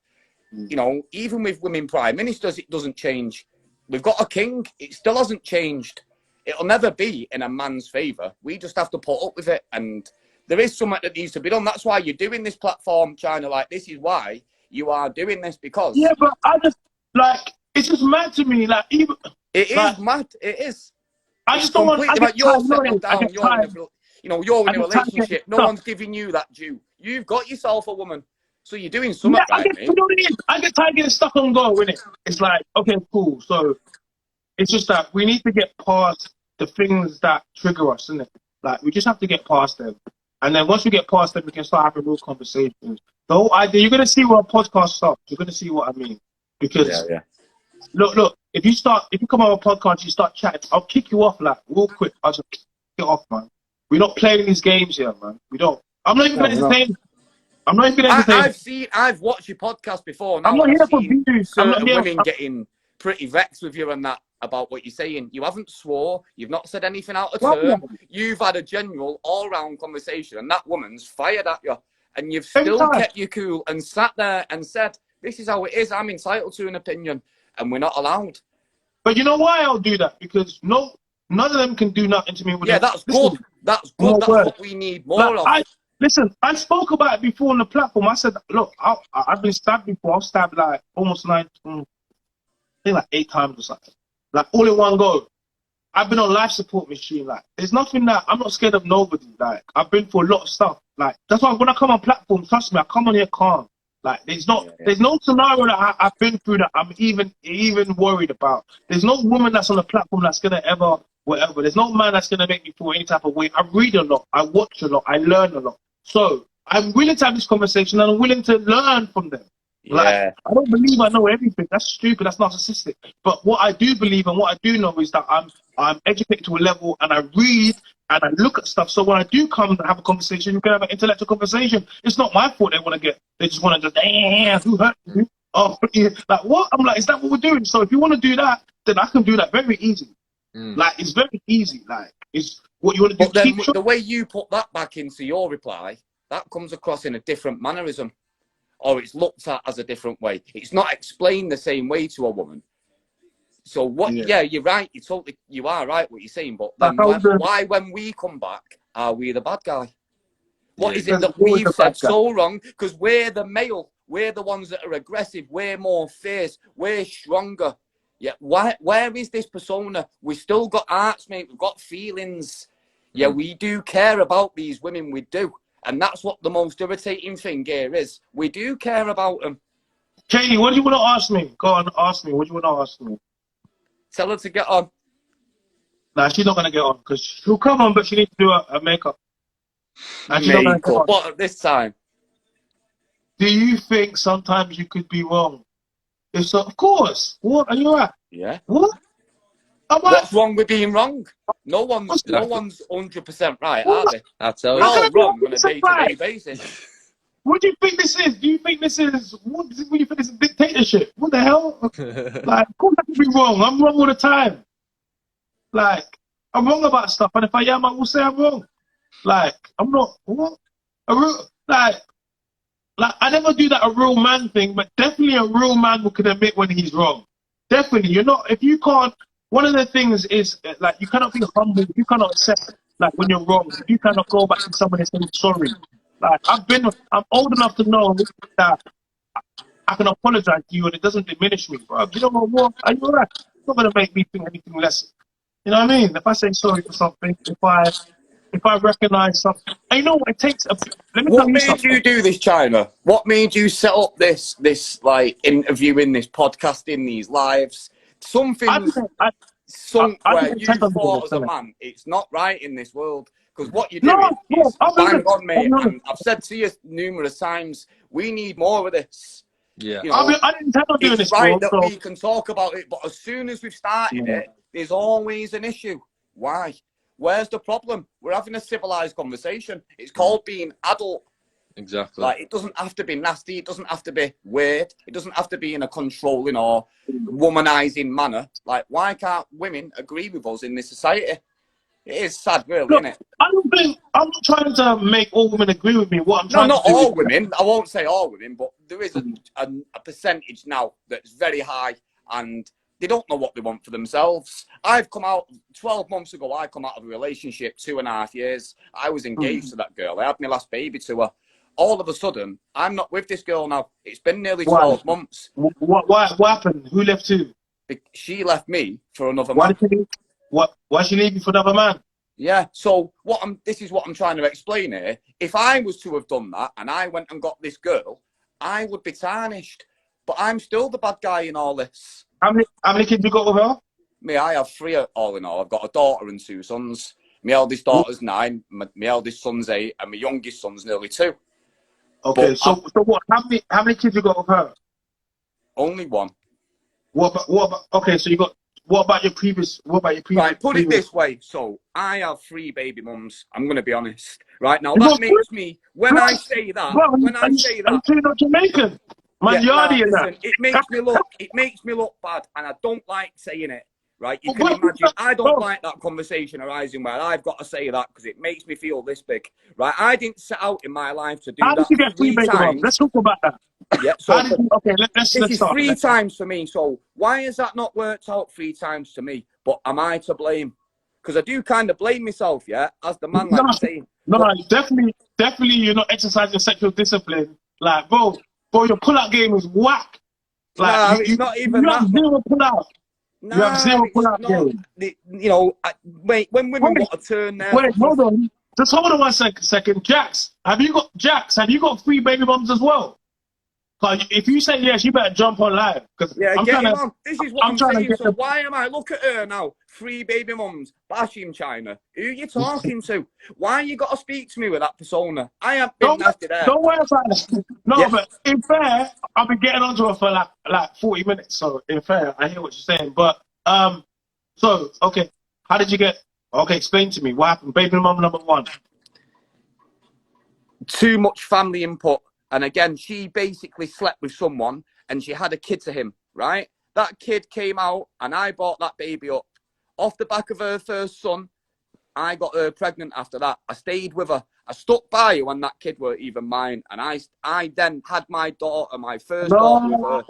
You know, even with women prime ministers, it doesn't change. We've got a king. It still hasn't changed. It'll never be in a man's favour. We just have to put up with it. And there is something that needs to be done. That's why you're doing this platform, China. Like, this is why you are doing this, because... Yeah, but I just, like, it's just mad to me. Like, even... It is mad. It is. I just don't want... You're settled down. You're in a relationship. No one's giving you that due. You've got yourself a woman. So you're doing something right, mate. I get tired of getting stuck on go, innit? It's like, okay, cool. So it's just that we need to get past the things that trigger us, innit? Like, we just have to get past them. And then once we get past them, we can start having real conversations. The whole idea, you're going to see where a podcast starts. You're going to see what I mean. Because, look, if you come on a podcast, you start chatting, I'll kick you off, like, real quick. I'll just kick it off, man. We're not playing these games here, man. We don't. I'm not even going to entertain. I'm not even entertaining. I've watched your podcast before. I'm not here for views. Certain women getting pretty vexed with you and that about what you're saying. You haven't swore. You've not said anything out of turn. You've had a general, all-round conversation, and that woman's fired at you. And you've still kept you cool and sat there and said, this is how it is. I'm entitled to an opinion, and we're not allowed. But you know why I'll do that? Because none of them can do nothing to me. That's good. That's good. That's what we need more of. Listen, I spoke about it before on the platform. I said, look, I've been stabbed before. I've stabbed like almost 8 times or something. Like, all in one go. I've been on life support machine. Like, there's nothing that I'm not scared of nobody. Like, I've been through a lot of stuff. Like, that's why when I come on platform, trust me, I come on here calm. Like, there's no scenario that I've been through that I'm even worried about. There's no woman that's on the platform that's gonna ever whatever. There's no man that's gonna make me feel any type of way. I read a lot. I watch a lot. I learn a lot. So I'm willing to have this conversation, and I'm willing to learn from them. Like, I don't believe I know everything. That's stupid. That's narcissistic. But what I do believe and what I do know is that I'm educated to a level, and I read and I look at stuff. So when I do come and have a conversation, you can have an intellectual conversation. It's not my fault they just want to just, who hurt you? Oh, like, what? I'm like, is that what we're doing? So if you want to do that, then I can do that very easy. Like, it's very easy. Like, it's what you want to do. But then the way you put that back into your reply, that comes across in a different mannerism, or it's looked at as a different way. It's not explained the same way to a woman. So what? Yeah, you're right. You are right what you're saying. But then why, when we come back, are we the bad guy? What is it that we've said so wrong? Because we're the male. We're the ones that are aggressive. We're more fierce. We're stronger. Yeah. Where is this persona? We still got hearts, mate. We've got feelings. Yeah, we do care about these women. We do. And that's what the most irritating thing here is. We do care about them. Katie, what do you want to ask me? Go on, ask me. What do you want to ask me? Tell her to get on. Nah, she's not going to get on because she'll come on, but she needs to do her makeup. Makeup. What at this time? Do you think sometimes you could be wrong? If so, of course. What? Are you right? Yeah. What? What's wrong with being wrong? No one's 100% right, are they? I tell you. We're all wrong on a day-to-day basis. What do you think this is? Do you think this is what do you think this is a dictatorship? What the hell? Like, of course I could be wrong. I'm wrong all the time. Like, I'm wrong about stuff, and if I am, I will say I'm wrong. Like, I'm not what? Like I never do that a real man thing, but definitely a real man can admit when he's wrong. Definitely, you're not. If you can't, one of the things is like you cannot be humble. You cannot accept like when you're wrong. You cannot go back to someone and say sorry. Like I'm old enough to know that I can apologize to you and it doesn't diminish me, bro. You know what? Are you alright? It's not gonna make me think anything less. You know what I mean? If I say sorry for something, if I recognize something, and you know what it takes. What made you do this, China? What made you set up this like interviewing, this podcasting, these lives? Something where you thought as a man, it's not right in this world. Because what you're doing is bang on, mate. And I've said to you numerous times, we need more of this. Yeah. You know, I didn't intend on doing this. It's right that we can talk about it, but as soon as we've started it, there's always an issue. Why? Where's the problem? We're having a civilized conversation. It's called being adult. Exactly. Like, it doesn't have to be nasty. It doesn't have to be weird. It doesn't have to be in a controlling or womanizing manner. Like, why can't women agree with us in this society? It is sad, really, isn't it? I'm not trying to make all women agree with me. What I'm trying not to do all women. I won't say all women, but there is a percentage now that's very high, and they don't know what they want for themselves. I've come out 12 months ago. I come out of a relationship 2.5 years. I was engaged to that girl. I had my last baby to her. All of a sudden, I'm not with this girl now. It's been nearly 12 months. What happened? Who left who? She left me for another man. Why she leave you for another man? Yeah. So this is what I'm trying to explain here. If I was to have done that and I went and got this girl, I would be tarnished. But I'm still the bad guy in all this. How many kids you got with her? Me, I have 3 all in all. I've got a daughter and 2 sons. My eldest daughter's 9, my eldest son's 8, and my youngest son's nearly 2. Okay, but so what? How many kids you got with her? Only 1. What about? Okay, so you got. What about your previous? Right, put it this way. So I have 3 baby mums. I'm going to be honest. Right now, that makes me when I say that. You're not Jamaican. It makes me look bad, and I don't like saying it. Right, you can imagine. I don't like that conversation arising where I've got to say that because it makes me feel this big. Right, I didn't set out in my life to do How that. Did you get 3 times. Let's talk about that. Yeah, so let's this is start. 3 times for me. So why has that not worked out 3 times to me? But am I to blame? Because I do kind of blame myself, yeah, as the man, like saying. No, definitely, you're not exercising sexual discipline. Like, bro, your pull-out game is whack. Like, it's not even that. Zero pull-out. Nah, you have 0 pull-out game. You know, when women want to turn their... Wait, hold on. Just hold on 1 second. Jax, have you got 3 baby mums as well? If you say yes, you better jump on live. Yeah, get him on. This is what I'm saying. So why am I? Look at her now. 3 baby mums, bashing China. Who are you talking to? Why you got to speak to me with that persona? I have been nasty there. Don't worry about it. No, but in fair, I've been getting onto her for like 40 minutes. So in fair, I hear what you're saying. But so okay, how did you get? Okay, explain to me what happened. Baby mum number 1. Too much family input. And again, she basically slept with someone and she had a kid to him, right? That kid came out and I brought that baby up. Off the back of her first son, I got her pregnant after that. I stayed with her. I stuck by her when that kid weren't even mine. And I then had my daughter, my first daughter with her.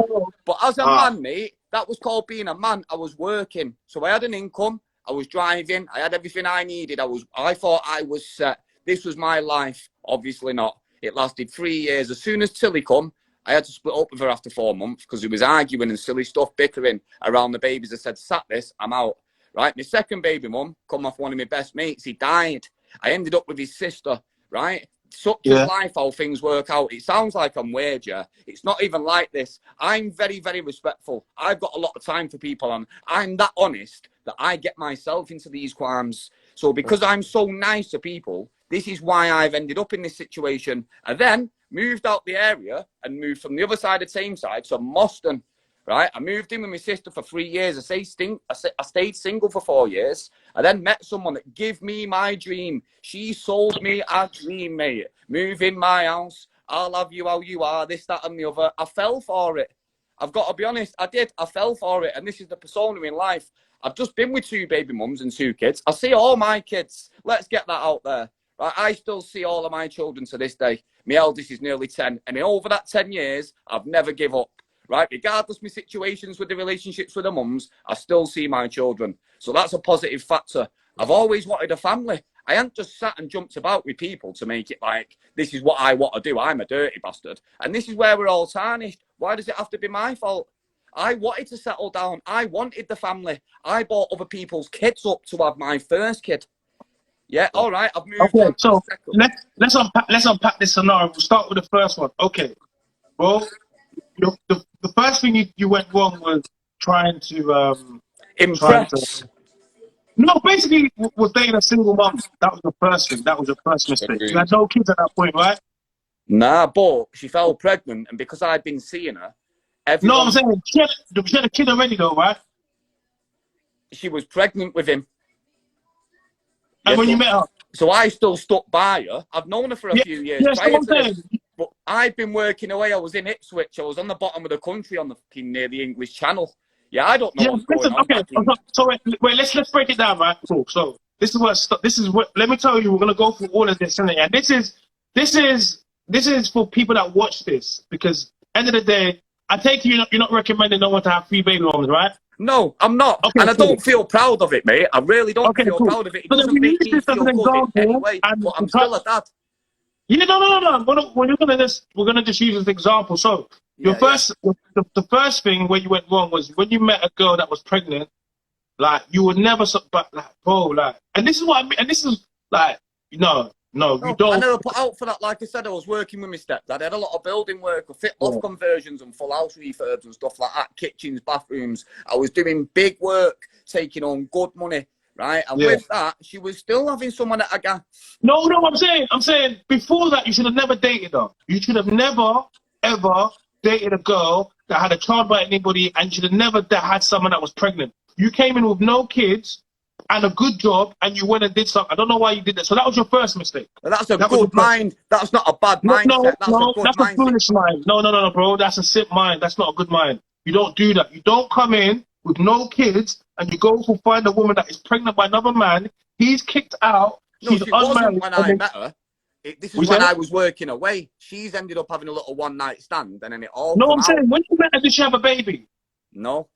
But as a man, mate, that was called being a man. I was working. So I had an income. I was driving. I had everything I needed. I thought I was set. This was my life. Obviously not. It lasted 3 years. As soon as Tilly come, I had to split up with her after 4 months because he was arguing and silly stuff, bickering around the babies. I said, "Sat this, I'm out." Right? My second baby mum come off one of my best mates. He died. I ended up with his sister. Right? Such is life, how things work out. It sounds like I'm weird, yeah. It's not even like this. I'm very, very respectful. I've got a lot of time for people, and I'm that honest that I get myself into these crimes. So because I'm so nice to people, this is why I've ended up in this situation. And then moved out the area and moved from the other side of Tameside to Moston. Right, I moved in with my sister for 3 years. I stayed single for 4 years. I then met someone that gave me my dream. She sold me a dream, mate. Move in my house. I'll have you how you are. This, that, and the other. I fell for it. I've got to be honest. I did. I fell for it. And this is the persona in life. I've just been with 2 baby mums and 2 kids. I see all my kids. Let's get that out there. Right, I still see all of my children to this day. My eldest is nearly 10. And in over that 10 years, I've never give up. Right, regardless of my situations with the relationships with the mums, I still see my children. So that's a positive factor. I've always wanted a family. I ain't just sat and jumped about with people to make it like, this is what I want to do. I'm a dirty bastard. And this is where we're all tarnished. Why does it have to be my fault? I wanted to settle down. I wanted the family. I brought other people's kids up to have my first kid. Yeah, all right, I've moved on. So let's unpack this scenario. We'll start with the first one. Okay, well, the first thing you went wrong was trying to impress. No, basically was dating a single mom. That was the first thing. That was your first mistake. You had no kids at that point, right? Nah, but she fell pregnant, and because I'd been seeing her, everyone... No, I'm saying she had a kid already, though, right? She was pregnant with him. And when you met her? So I still stuck by her. I've known her for a few years prior to this. But I've been working away. I was in Ipswich. I was on the bottom of the country on the near the English Channel. Yeah, I don't know what's going on. Okay, so wait, let's break it down, right? Cool. So this is what. Let me tell you, we're gonna go through all of this, and this is for people that watch this, because end of the day, I take you're not recommending no one to have 3 baby mamas, right? No, I'm not, and I don't feel proud of it, mate. I really don't feel proud of it. It doesn't make me feel good in any way, but I'm still a dad. Yeah, no. We're gonna just use this example. So the first thing where you went wrong was when you met a girl that was pregnant. Like you would never, and this is what I mean. And this is like, no, you don't. I never put out for that. Like I said, I was working with my stepdad. I had a lot of building work, fit loft conversions and full house refurbs and stuff like that. Kitchens, bathrooms. I was doing big work, taking on good money. Right, and with that, she was still having someone at a gas. No, I'm saying before that, you should have never dated her. You should have never, ever dated a girl that had a child by anybody, and you should have never had someone that was pregnant. You came in with no kids and a good job, and you went and did something. I don't know why you did that. So that was your first mistake. Well, that's a good mind. That's not a bad mindset. That's a foolish mind. No, bro. That's a sick mind. That's not a good mind. You don't do that. You don't come in with no kids and you go to find a woman that is pregnant by another man. He's kicked out. No, she wasn't when I met her. This is when I was working away. She's ended up having a little one-night stand, and then it all. No, I'm saying, when you met her, did she have a baby? No.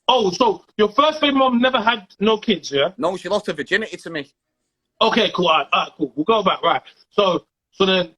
Oh, so your first baby mom never had no kids, yeah? No, she lost her virginity to me. Okay, cool. All right, cool. We'll go back. Right. So then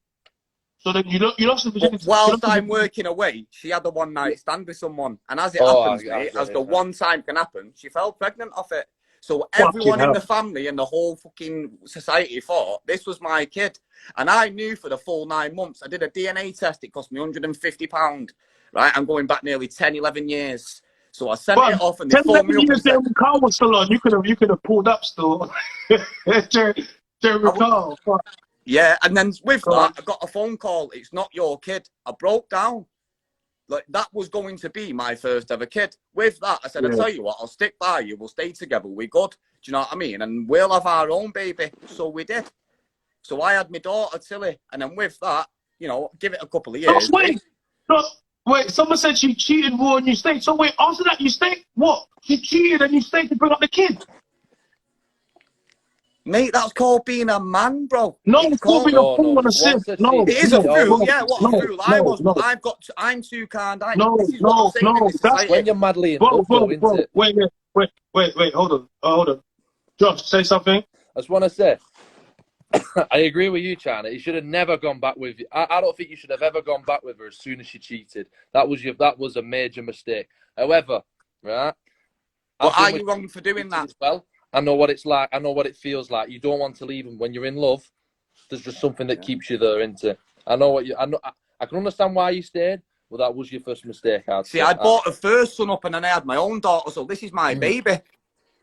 you lost the virginity. Whilst I'm working away, she had a one-night stand with someone, and as it happens, mate, as the one time can happen, she fell pregnant off it. So everyone in the family and the whole fucking society thought this was my kid. And I knew for the full 9 months. I did a DNA test. It cost me £150. Right? I'm going back nearly 10, 11 years. So I sent it off and they phoned me up and said... Carl was still on. You could have pulled up still. Jerry Carl. Yeah, and then with that, I got a phone call. It's not your kid. I broke down. Like, that was going to be my first ever kid. With that, I said, I'll tell you what, I'll stick by you. We'll stay together. We're good. Do you know what I mean? And we'll have our own baby. So we did. So I had my daughter, Tilly. And then with that, you know, give it a couple of years. Wait. Wait, someone said she cheated more and you stayed. So wait, after that you stayed? What? She cheated and you stayed to bring up the kid? Mate, that's called being a man, bro. No, It's it's called called... being a fool and a sim. No, It is no, a fool, no, yeah, what no, a fool I no, was, but no. I'm too kind. No, This is what I'm no, saying in no. this That's society. when you're madly in love, though, isn't it? Wait, hold on. Josh, say something. I just want to say, I agree with you, China. You should have never gone back with. I don't think you should have ever gone back with her as soon as she cheated. That was a major mistake. However, right? Well, are you wrong for doing that? Well, I know what it's like. I know what it feels like. You don't want to leave them when you're in love. There's just something that keeps you there, isn't it? I know what you. I know. I can understand why you stayed, but that was your first mistake. See, I brought a first son up, and then I had my own daughter. So this is my baby.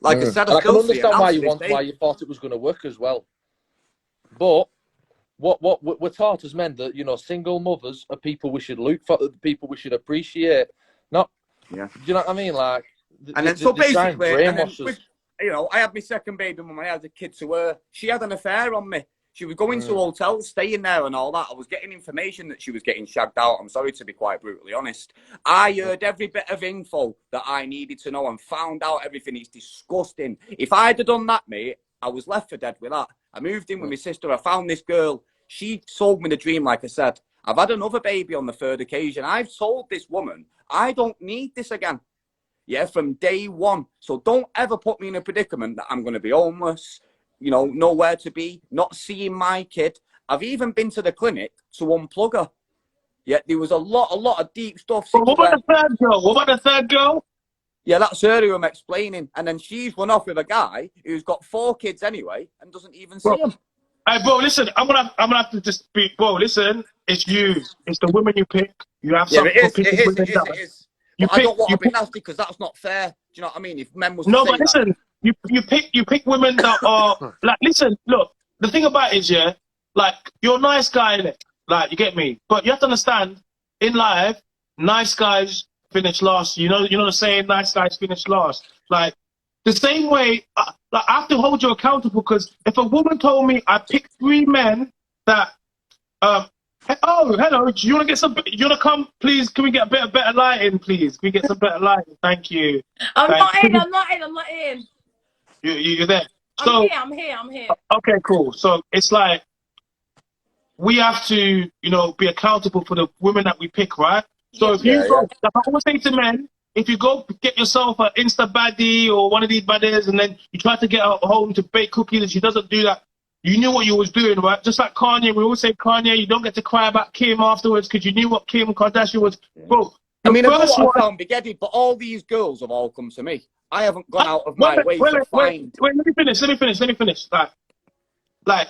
Like I said, I can understand why you thought it was going to work as well. But what we're taught as men that, you know, single mothers are people we should look for, people we should appreciate. Not, do you know what I mean? Like, and then so basically, and then with, you know, I had my second baby when I had a kid to her. She had an affair on me. She was going to hotels, staying there and all that. I was getting information that she was getting shagged out. I'm sorry to be quite brutally honest. I heard every bit of info that I needed to know and found out everything. It's disgusting. If I'd have done that, mate, I was left for dead with that. I moved in with my sister. I found this girl. She sold me the dream, like I said. I've had another baby on the third occasion. I've told this woman, I don't need this again. Yeah, from day one. So don't ever put me in a predicament that I'm going to be homeless, you know, nowhere to be, not seeing my kid. I've even been to the clinic to unplug her. Yeah, there was a lot of deep stuff. But what about the third girl? What about the third girl? Yeah, that's her who I'm explaining. And then she's run off with a guy who's got 4 kids anyway and doesn't even see them. Hey, bro, listen, I'm gonna have to just speak. Bro, listen, it's you. It's the women you pick. You have something for picking women down. It is. I don't want to be nasty because that's not fair. Do you know what I mean? If men was no, but listen, you pick women that are like. Listen, look. The thing about it is, yeah, like you're a nice guy, innit? Like you get me. But you have to understand, in life, nice guys finish last. You know the saying, nice guys finish last. Like the same way, like I have to hold you accountable because if a woman told me I picked 3 men that, oh, hello, do you want to get some? You want to come, please? Can we get a bit of better lighting, please? Can we get some better lighting? Thank you. I'm not in. You're there. So, I'm here. Okay, cool. So it's like we have to, you know, be accountable for the women that we pick, right? So if you go, I always say to men, if you go get yourself an Insta baddie or one of these baddies, and then you try to get her home to bake cookies, and she doesn't do that, you knew what you was doing, right? Just like Kanye, we always say Kanye, you don't get to cry about Kim afterwards because you knew what Kim Kardashian was. Bro, I mean, I found begetted, but all these girls have all come to me. I haven't gone out of my way to find. Wait, let me finish. Like,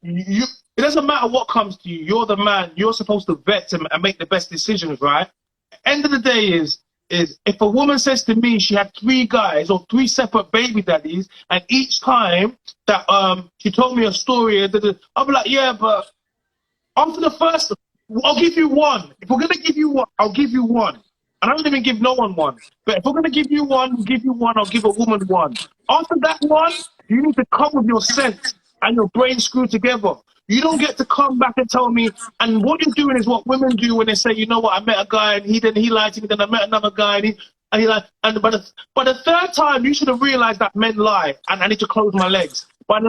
you. It doesn't matter what comes to you. You're the man. You're supposed to vet and make the best decisions, right? End of the day is if a woman says to me she had 3 guys or 3 separate baby daddies, and each time that she told me a story, I'll be like, yeah, but after the first, I'll give you 1. If we're gonna give you 1, I'll give you 1. And I don't even give no one 1. But if we're gonna give you 1, we'll give you 1. I'll give a woman 1. After that 1, you need to come with your sense and your brain screwed together. You don't get to come back and tell me, and what you're doing is what women do when they say, you know what, I met a guy and he lied to me, then I met another guy and he lied. And by the third time, you should have realized that men lie and I need to close my legs. But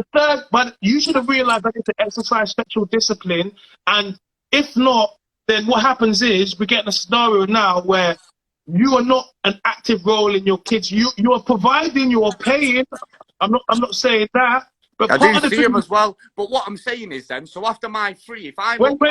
you should have realized I need to exercise sexual discipline. And if not, then what happens is we get in a scenario now where you are not an active role in your kids. You are providing, you are paying. I'm not saying that. But I do see him as well. But what I'm saying is then, so after my 3, if I'm let me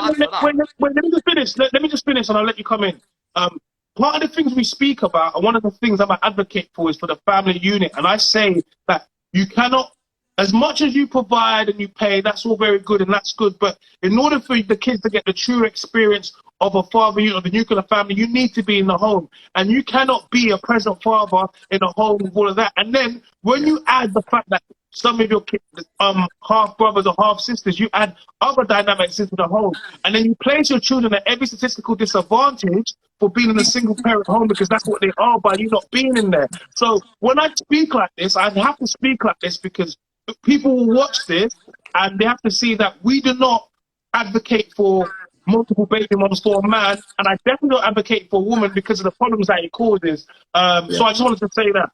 just finish and I'll let you come in. Part of the things we speak about, and one of the things I'm an advocate for, is for the family unit. And I say that you cannot, as much as you provide and you pay, that's all very good and that's good. But in order for the kids to get the true experience of a father unit, of a nuclear family, you need to be in the home. And you cannot be a present father in a home with all of that. And then when you add the fact that some of your kids, half brothers or half sisters, you add other dynamics into the home, and then you place your children at every statistical disadvantage for being in a single parent home because that's what they are by you not being in there. So when I speak like this, I have to speak like this because people will watch this and they have to see that we do not advocate for multiple baby moms for a man, and I definitely don't advocate for a woman because of the problems that it causes. So I just wanted to say that.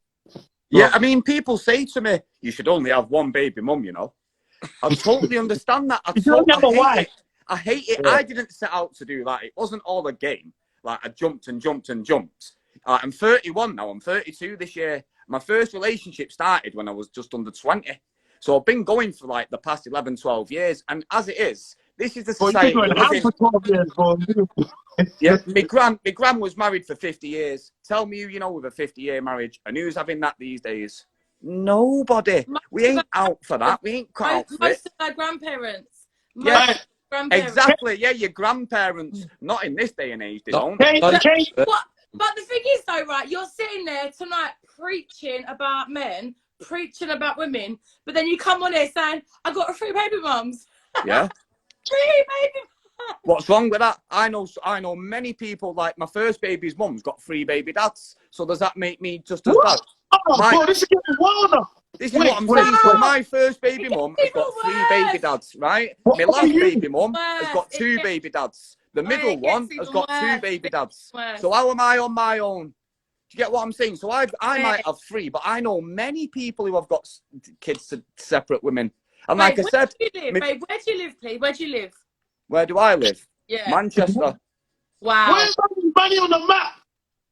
Yeah, I mean, people say to me, you should only have one baby mum, you know. I totally understand that. I hate it. I hate it. Yeah. I didn't set out to do that. It wasn't all a game. Like, I jumped and jumped and jumped. I'm 31 now. I'm 32 this year. My first relationship started when I was just under 20. So I've been going for like the past 11, 12 years. And as it is, this is the society we live in. For 12 years, bro. Yeah, my gran was married for 50 years. Tell me who you know with a 50-year marriage and who's having that these days. Nobody. We ain't out for that. We ain't cut out for it. Most of our grandparents. Yeah, exactly. Yeah, your grandparents. Not in this day and age, they don't. But the thing is, though, right, you're sitting there tonight preaching about men, preaching about women, but then you come on here saying, I got 3 baby mums. Yeah. 3 baby mums. What's wrong with that? I know many people, like my first baby's mum's got 3 baby dads. So does that make me just as bad? Bro, this is getting wilder. This is what I'm saying. So my first baby mum has got 3 baby dads, right? My last baby mum has got 2 baby dads. The middle one has got 2 baby dads. So how am I on my own? Do you get what I'm saying? So I might have 3, but I know many people who have got kids to separate women. And like I said... Where do you live, babe? Where do you live, please? Where do you live? Where do I live? Yeah. Manchester. Wow. Where's money on the map?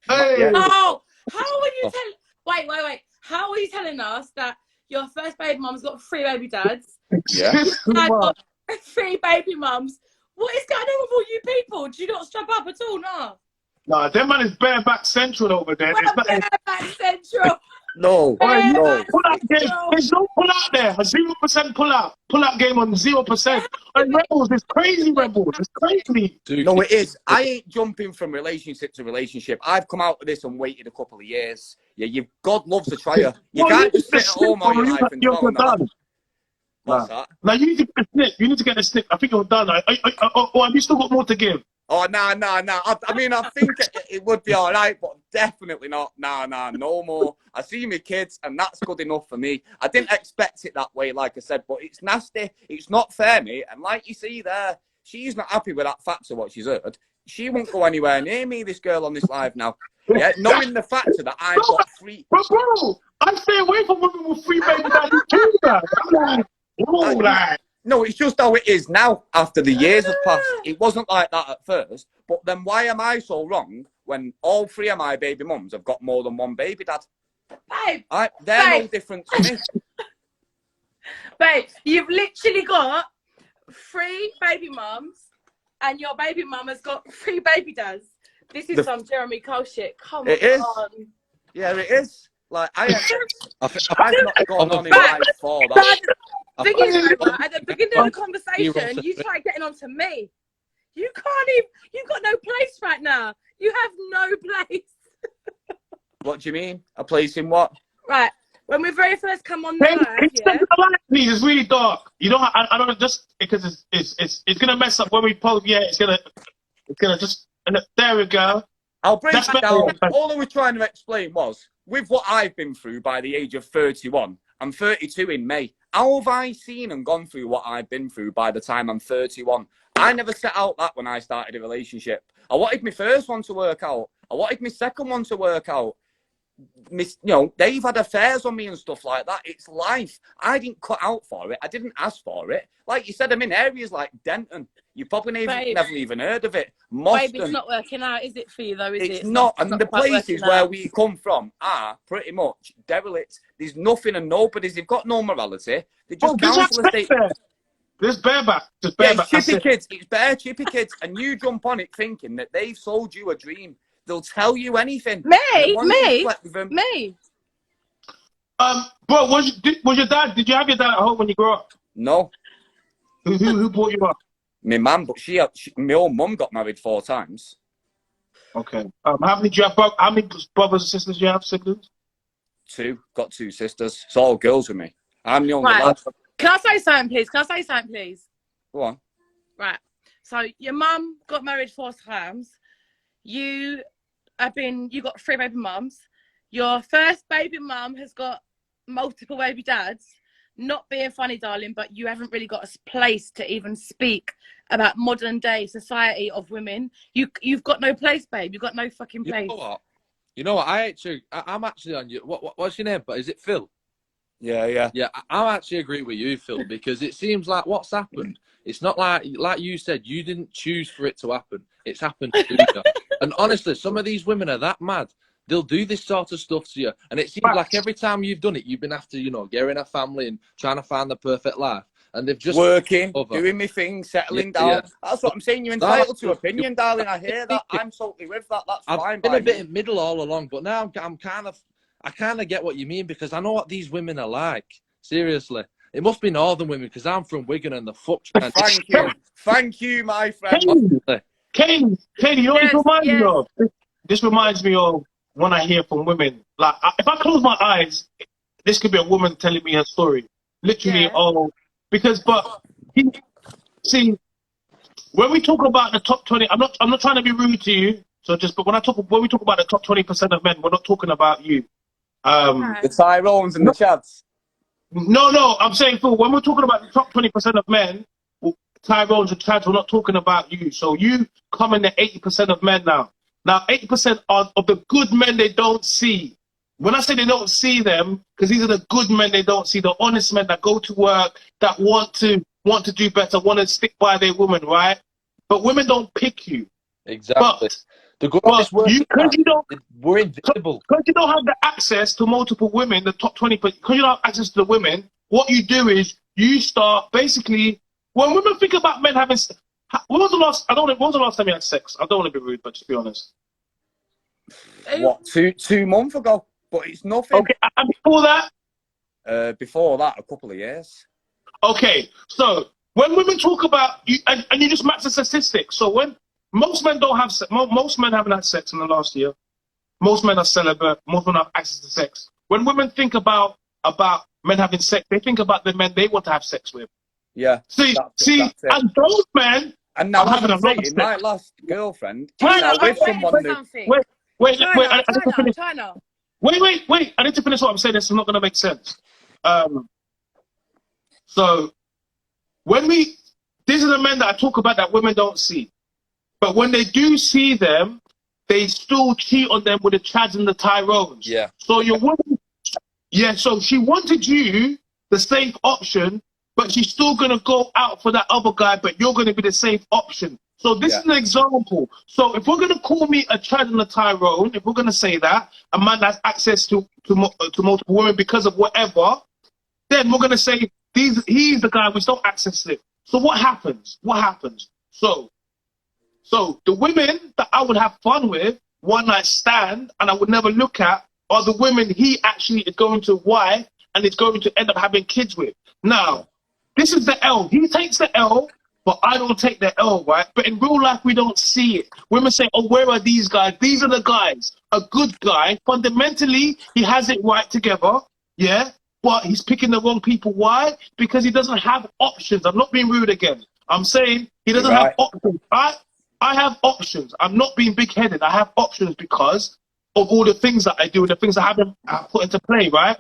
Hey. Yeah. Oh, how are you telling... Wait. How are you telling us that your first baby mum's got 3 baby dads? Yeah. I've got 3 baby mums. What is going on with all you people? Do you not strap up at all? No. Nah, that man is bareback central over there. Bareback central. No. No. Pull out game. There's no pull out there. A 0% pull out. Pull out game on 0%. And Rebels, it's crazy, Rebels. It's crazy. No, it is. I ain't jumping from relationship to relationship. I've come out of this and waited a couple of years. Yeah, God loves a trier. You can't just sit at home all your life and dwell on that. What's that? Now you need to get a snip. You need to get a snip. I think you're done. Or have you still got more to give? Oh, no. I mean, I think it would be all right, but definitely not. No more. I see my kids, and that's good enough for me. I didn't expect it that way, like I said, but it's nasty. It's not fair, mate. And like you see there, she's not happy with that fact of what she's heard. She won't go anywhere near me, this girl on this live now. Yeah, knowing the fact that I've got 3... Bro, I stay away from women with 3 baby daddies too, man. No, it's just how it is now after the years have passed. It wasn't like that at first. But then why am I so wrong when all 3 of my baby mums have got more than 1 baby dad? Babe. They're no different to me. Babe, you've literally got 3 baby mums and your baby mum has got 3 baby dads. This is some Jeremy Cole shit. Come on. It is. Yeah, it is. Like, I've not gone on in life for that. Thing is, at the beginning of the conversation, you tried getting on to me. You can't even, you've got no place right now. You have no place. What do you mean? A place in what? Right. When we very first come on the live, yeah? Please, it's really dark. You know, I don't just because it's gonna mess up when we post. Yeah, it's gonna just. And there we go. I'll break it down. All I was trying to explain was, with what I've been through by the age of 31, I'm 32 in May. How have I seen and gone through what I've been through by the time I'm 31? I never set out that when I started a relationship. I wanted my first one to work out. I wanted my second one to work out. They've had affairs on me and stuff like that. It's life. I didn't cut out for it. I didn't ask for it. Like you said, I'm in areas like Denton. You probably never even heard of it. Moston. Babe, it's not working out, is it for you though? It's not. And the places where we come from are pretty much derelict. There's nothing and nobody's. They've got no morality. They just council estate. There's bareback. Just bareback. Yeah, chippy kids. It's bare chippy kids, and you jump on it thinking that they've sold you a dream. They'll tell you anything. Me. Bro, was your dad? Did you have your dad at home when you grew up? No. Who brought you up? My mum, but my own mum got married 4 times. Okay. How many brothers and sisters do you have? Siblings? 2. Got 2 sisters. It's all girls with me. I'm the only lad. Can I say something, please? Go on. Right. So your mum got married 4 times. You got 3 baby mums. Your first baby mum has got multiple baby dads. not being funny, darling, but you haven't really got a place to even speak about modern day society of women. You've got no place, babe. You've got no fucking place. You know what? I'm actually on you. What's your name? But is it Phil? Yeah. I actually agree with you, Phil, because it seems like what's happened. It's not like you said, you didn't choose for it to happen. It's happened to you. And honestly, some of these women are that mad. They'll do this sort of stuff to you. And it seems like every time you've done it, you've been after, getting a family and trying to find the perfect life. And they've just working, doing my thing, settling down. Yeah. That's what I'm saying. You're entitled to opinion, darling. I hear that. I'm totally with that. That's fine. I've been a bit in middle all along, but now I kind of get what you mean, because I know what these women are like. Seriously. It must be northern women, because I'm from Wigan and the fuck's Thank you, my friend. Katie, you know what this reminds me of? This reminds me of when I hear from women. Like, if I close my eyes, this could be a woman telling me her story. Literally, see, when we talk about the top 20, I'm not trying to be rude to you. So but when we talk about the top 20% of men, we're not talking about you. The Tyrones and the Chads. No, I'm saying, Phil, when we're talking about the top 20% of men, Tyrones and Chads, we're not talking about you. So you come in the 80% of men now. Now, 80% of the good men they don't see. When I say they don't see them, because these are the good men they don't see, the honest men that go to work, that want to do better, want to stick by their woman, right? But women don't pick you. Exactly. We're invisible. Because you don't have the access to multiple women, the top 20, because you don't have access to the women, what you do is you start basically, when women think about men having, when was the last time you had sex? I don't want to be rude, but just be honest. What, two months ago? But it's nothing. Okay, and before that? Before that, a couple of years. Okay, so when women talk about, and you just match the statistics, so when most men don't have sex, most men haven't had sex in the last year. Most men are celibate. Most men have access to sex. When women think about men having sex, they think about the men they want to have sex with. Yeah. See, and those men. And now, I'm saying, my last girlfriend, China, with someone new. Wait. China. Wait. I need to finish what I'm saying. This is not going to make sense. So, these are the men that I talk about that women don't see. But when they do see them, they still cheat on them with the Chads and the Tyrones. Yeah. So so she wanted you, the safe option, but she's still going to go out for that other guy, but you're going to be the safe option. So this is an example. So if we're going to call me a Chad and a Tyrone, if we're going to say that, a man has access to multiple women because of whatever, then we're going to say he's the guy we don't access it. So what happens? So the women that I would have fun with, one night stand, and I would never look at, are the women he actually is going to wife and is going to end up having kids with. Now, this is the L. He takes the L, but I don't take the L, right? But in real life, we don't see it. Women say, oh, where are these guys? These are the guys. A good guy, fundamentally, he has it right together, yeah? But he's picking the wrong people. Why? Because he doesn't have options. I'm not being rude again. I'm saying he doesn't have options. I have options. I'm not being big-headed. I have options because of all the things that I do and the things I haven't put into play, right?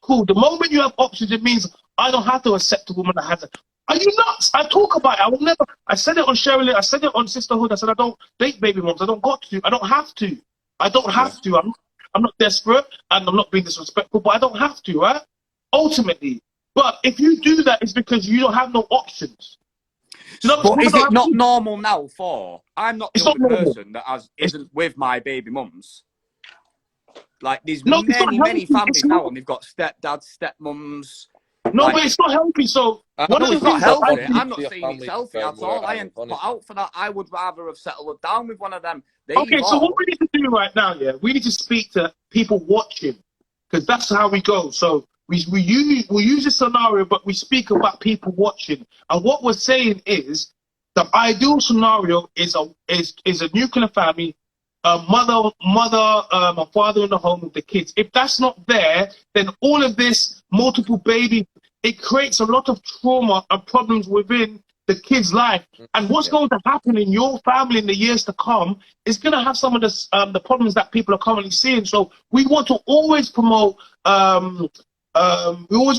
Cool. The moment you have options, it means I don't have to accept a woman that has it. Are you nuts? I talk about it. I will never. I said it on Sherilyn. I said it on Sisterhood. I said I don't date baby moms. I don't got to. I don't have to. I don't have to. I'm not desperate and I'm not being disrespectful, but I don't have to, right? Ultimately. But if you do that, it's because you don't have no options. But is it not normal now I'm not the only person that isn't with my baby mums. Like, there's many families now, and they've got stepdads, stepmums. No, but it's not healthy. So it's not healthy. I'm not saying it's healthy at all. I ain't put out for that. I would rather have settled down with one of them. Okay, so what we need to do right now, we need to speak to people watching, because that's how we go. So we use this scenario, but we speak about people watching. And what we're saying is the ideal scenario is a nuclear family, a mother, a father in the home with the kids. If that's not there, then all of this multiple baby, it creates a lot of trauma and problems within the kid's life. And what's going to happen in your family in the years to come is going to have some of the problems that people are currently seeing. So we want to always promote, we always